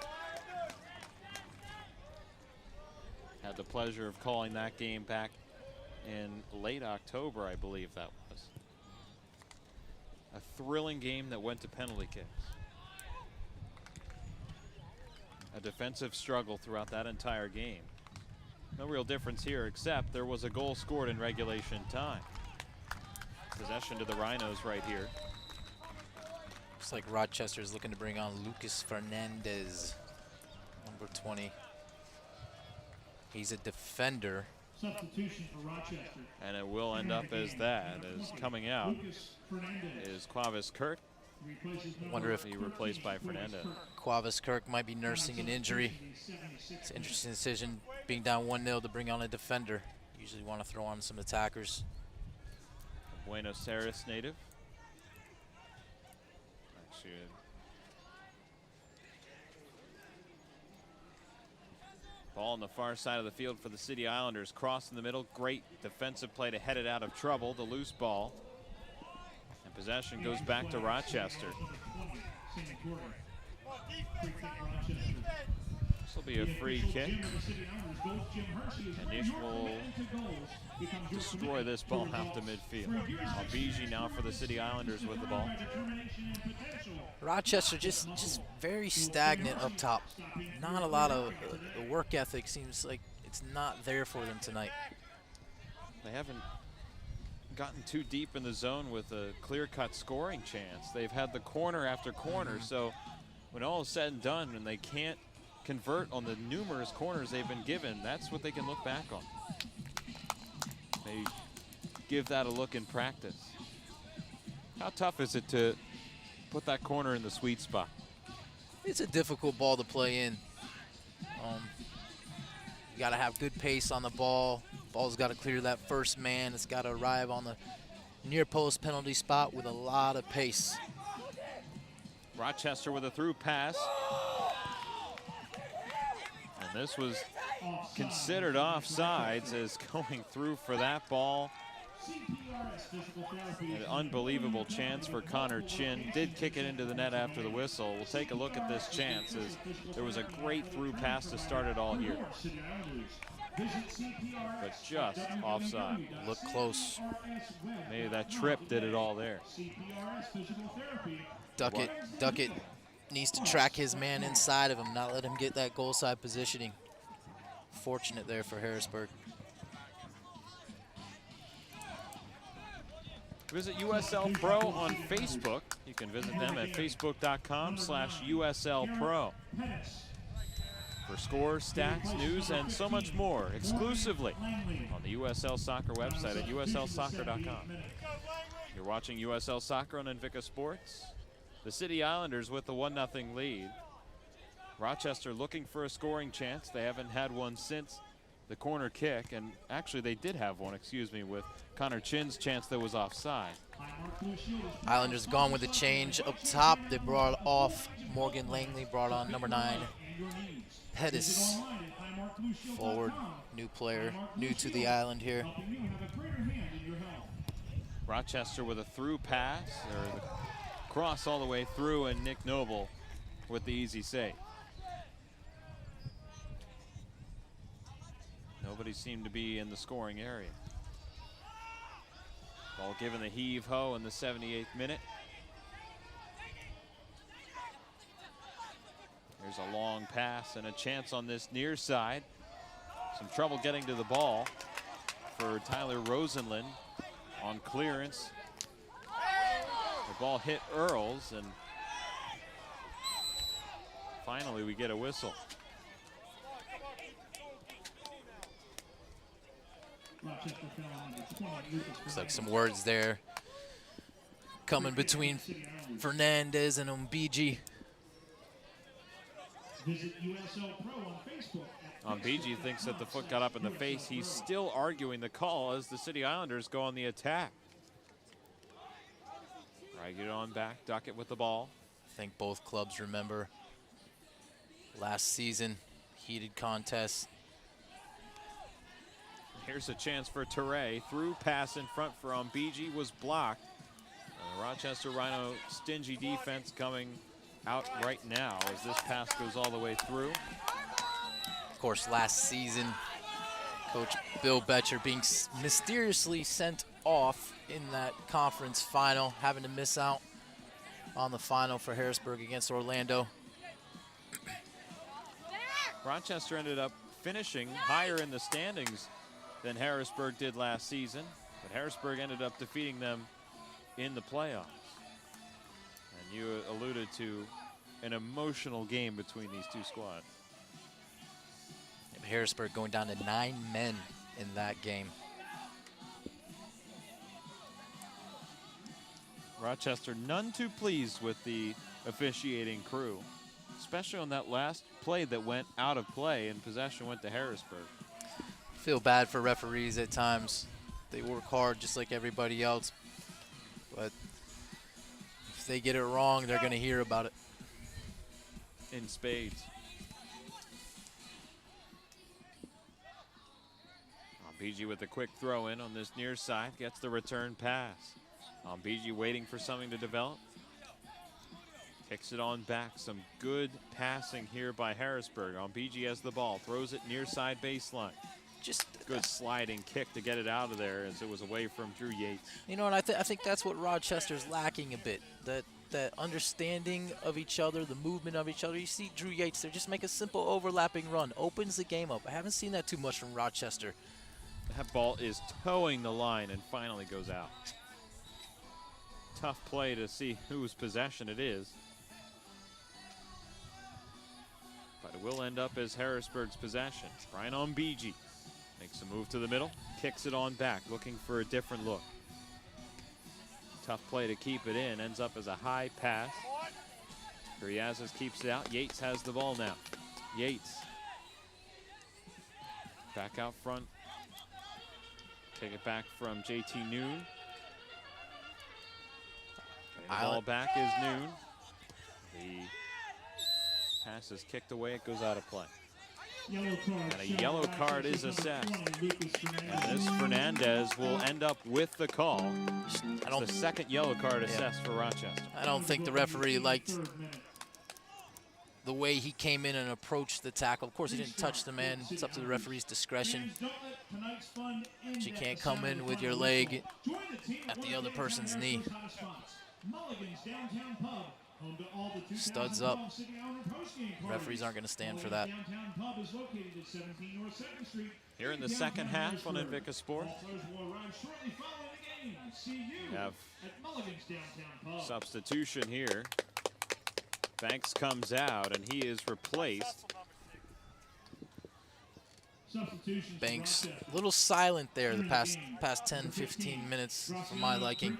Had the pleasure of calling that game back in late October, I believe that was. A thrilling game that went to penalty kicks. A defensive struggle throughout that entire game. No real difference here, except there was a goal scored in regulation time. Possession to the Rhinos right here. Looks like Rochester is looking to bring on Lucas Fernandez, number 20. He's a defender. Substitution for Rochester. And it will end up as that, as coming out is Quavis Kirk. Wonder if he replaced by Fernandez. Quavis Kirk might be nursing an injury. It's an interesting decision, being down 1-0 to bring on a defender. Usually want to throw on some attackers. Buenos Aires native. Actually, ball on the far side of the field for the City Islanders. Cross in the middle. Great defensive play to head it out of trouble. The loose ball. And possession goes back to Rochester. This will be a free kick. And Nish will destroy this ball out to midfield. Albiji now for the City Islanders with the ball. Rochester just very stagnant up top. Not a lot of the work ethic. Seems like it's not there for them tonight. They haven't gotten too deep in the zone with a clear-cut scoring chance. They've had the corner after corner, so when all is said and done and they can't convert on the numerous corners they've been given, that's what they can look back on. They give that a look in practice. How tough is it to put that corner in the sweet spot? It's a difficult ball to play in. You got to have good pace on the ball. Ball's got to clear that first man. It's got to arrive on the near post penalty spot with a lot of pace. Rochester with a through pass. And this was considered offsides, as going through for that ball. An unbelievable chance for Connor Chin. Did kick it into the net after the whistle. We'll take a look at this chance, as there was a great through pass to start it all here. But just offside. Look close. Maybe that trip did it all there. Duckett needs to track his man inside of him, not let him get that goal side positioning. Fortunate there for Harrisburg. Visit USL Pro on Facebook. You can visit them at facebook.com/USL Pro. For scores, stats, news, and so much more exclusively on the USL Soccer website at uslsoccer.com. You're watching USL Soccer on Invicta Sports. The City Islanders with the 1-0 lead. Rochester looking for a scoring chance. They haven't had one since the corner kick, and actually they did have one, with Connor Chin's chance that was offside. Islanders gone with a change up top. They brought off Morgan Langley, brought on number 9, Pettis. Forward, new player, new to the island here. Rochester with a through pass, or the cross all the way through, and Nick Noble with the easy save. Nobody seemed to be in the scoring area. Ball given the heave-ho in the 78th minute. There's a long pass and a chance on this near side. Some trouble getting to the ball for Tyler Rosenlund on clearance. The ball hit Earls, and finally we get a whistle. Looks like some words there coming between Fernandez and Umbiji. Umbiji thinks that the foot got up in the face. He's still arguing the call as the City Islanders go on the attack. Right, get it on back, Duckett with the ball. I think both clubs remember last season, heated contest. Here's a chance for Toure. Through pass in front for Umbiji was blocked. And the Rochester Rhino stingy defense coming out right now as this pass goes all the way through. Of course, last season, Coach Bill Betcher being mysteriously sent off in that conference final, having to miss out on the final for Harrisburg against Orlando. Rochester ended up finishing higher in the standings than Harrisburg did last season, but Harrisburg ended up defeating them in the playoffs. And you alluded to an emotional game between these two squads. Harrisburg going down to 9 men in that game. Rochester none too pleased with the officiating crew, especially on that last play that went out of play and possession went to Harrisburg. Feel bad for referees at times. They work hard just like everybody else, but if they get it wrong, they're going to hear about it. In spades. Umbiji with a quick throw in on this near side, gets the return pass. Umbiji waiting for something to develop. Kicks it on back. Some good passing here by Harrisburg. Umbiji has the ball, throws it near side baseline. Just good sliding kick to get it out of there as it was away from Drew Yates. You know, and I think that's what Rochester's lacking a bit. That understanding of each other, the movement of each other. You see Drew Yates there, just make a simple overlapping run, opens the game up. I haven't seen that too much from Rochester. That ball is towing the line and finally goes out. Tough play to see whose possession it is. But it will end up as Harrisburg's possession. Brian Umbiji makes a move to the middle, kicks it on back, looking for a different look. Tough play to keep it in, ends up as a high pass. Griazes keeps it out. Yates has the ball now. Yates back out front. Take it back from JT Noon. Getting the ball back is Noon. The pass is kicked away. It goes out of play. And a yellow card is assessed. And this Fernandez will end up with the call. The second yellow card assessed for Rochester. I don't think the referee liked the way he came in and approached the tackle. Of course, he didn't touch the man. It's up to the referee's discretion. But you can't come in with your leg at the other person's knee. Studs up. Referees aren't going to stand for that. Here in the second half on Invicta Sports. We have substitution here. Banks comes out and he is replaced. Banks a little silent there the past 10-15 minutes for my liking.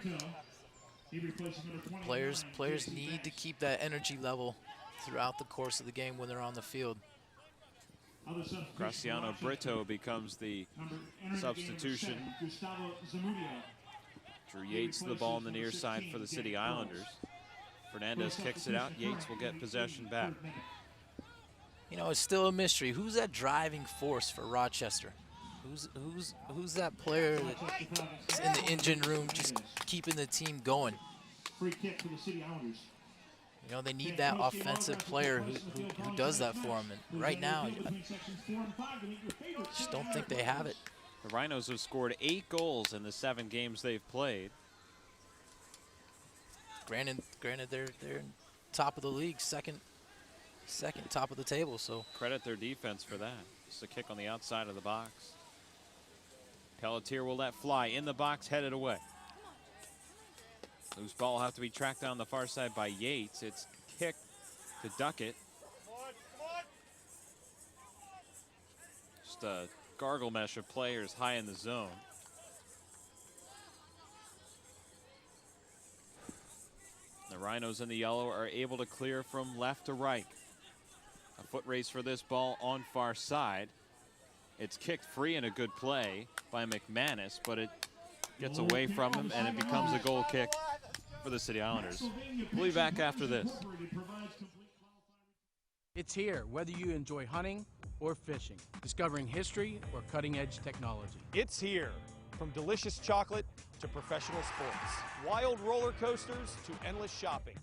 Players need to keep that energy level throughout the course of the game when they're on the field. Graciano Brito becomes the substitution. Drew Yates the ball on the near side for the City Islanders. Fernandez kicks it out. Yates will get possession back. You know, it's still a mystery. Who's that driving force for Rochester? Who's that player that's in the engine room just keeping the team going? Free kick for the City Islanders. You know, they need that offensive player who does that for them. And right now, I just don't think they have it. The Rhinos have scored 8 goals in the 7 games they've played. Granted, they're top of the league, second top of the table. So credit their defense for that. Just a kick on the outside of the box. Pelletier will let fly in the box, headed away. Loose ball will have to be tracked down the far side by Yates. It's kicked to Duckett. Just a gargle mesh of players high in the zone. The Rhinos in the yellow are able to clear from left to right. A foot race for this ball on far side. It's kicked free in a good play by McManus, but it gets away from him and it becomes a goal kick for the City Islanders. We'll be back after this. It's here, whether you enjoy hunting or fishing, discovering history or cutting-edge technology. It's here, from delicious chocolate to professional sports, wild roller coasters to endless shopping.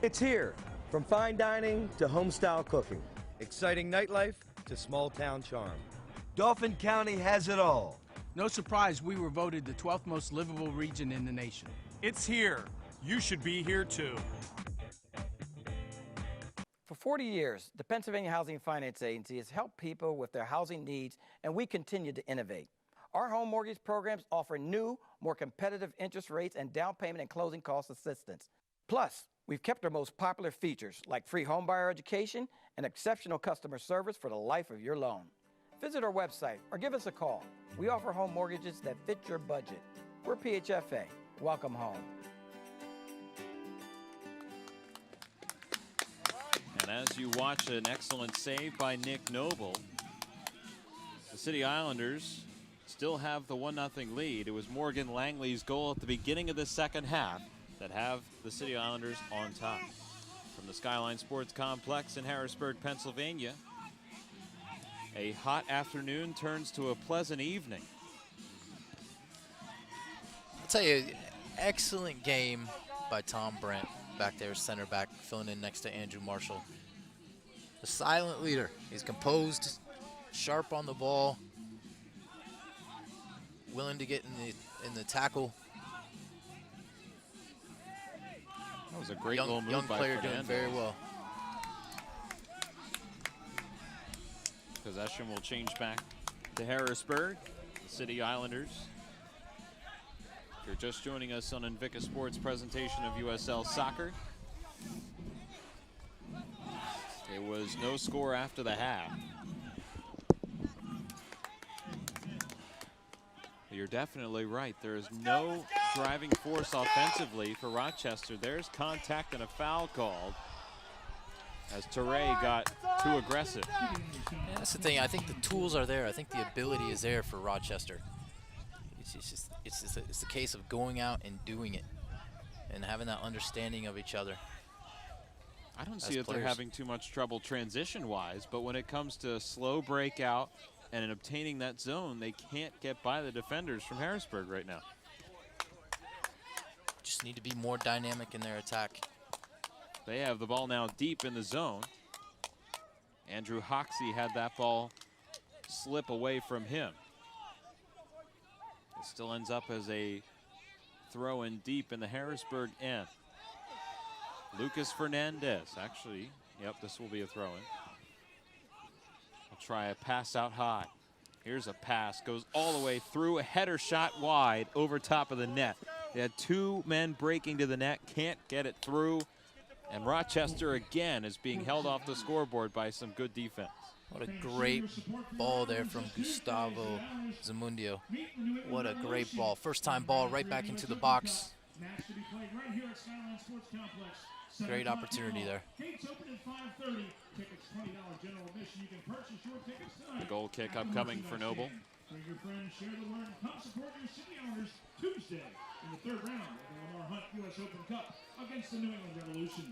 It's here, from fine dining to home-style cooking, exciting nightlife to small-town charm. Dauphin County has it all. No surprise we were voted the 12th most livable region in the nation. It's here. You should be here too. For 40 years, the Pennsylvania Housing Finance Agency has helped people with their housing needs, and we continue to innovate. Our home mortgage programs offer new, more competitive interest rates and down payment and closing cost assistance. Plus, we've kept our most popular features like free homebuyer education and exceptional customer service for the life of your loan. Visit our website or give us a call. We offer home mortgages that fit your budget. We're PHFA. Welcome home. And as you watch an excellent save by Nick Noble, the City Islanders still have the 1-0 lead. It was Morgan Langley's goal at the beginning of the second half that have the City Islanders on top. From the Skyline Sports Complex in Harrisburg, Pennsylvania, a hot afternoon turns to a pleasant evening. I'll tell you, excellent game by Tom Brent back there, center back, filling in next to Andrew Marshall. The silent leader. He's composed, sharp on the ball, willing to get in the tackle. That was a great little move young by player Fernandez. doing very well. Possession will change back to Harrisburg, the City Islanders. If you're just joining us on Invicta Sports presentation of USL Soccer, it was no score after the half. You're definitely right. There is no driving force offensively for Rochester. There's contact and a foul called as Teray got too aggressive. Yeah, that's the thing. I think the tools are there. I think the ability is there for Rochester. It's the case of going out and doing it and having that understanding of each other. I don't see that they're having too much trouble transition-wise, but when it comes to slow breakout and in obtaining that zone, they can't get by the defenders from Harrisburg right now. Just need to be more dynamic in their attack. They have the ball now deep in the zone. Andrew Hoxie had that ball slip away from him. It still ends up as a throw in deep in the Harrisburg end. Lucas Fernandez, actually, yep, this will be a throw in. I'll try a pass out high. Here's a pass, goes all the way through, a header shot wide over top of the net. They had 2 men breaking to the net, can't get it through. And Rochester again is being held off the scoreboard by some good defense. What a great ball there from Gustavo Zamundio. What a great ball. First time ball right back into the box. Great opportunity there. The goal kick upcoming for Noble. Bring your friends, share the word, and come support your City Islanders Tuesday in the 3rd round of the Lamar Hunt U.S. Open Cup against the New England Revolution.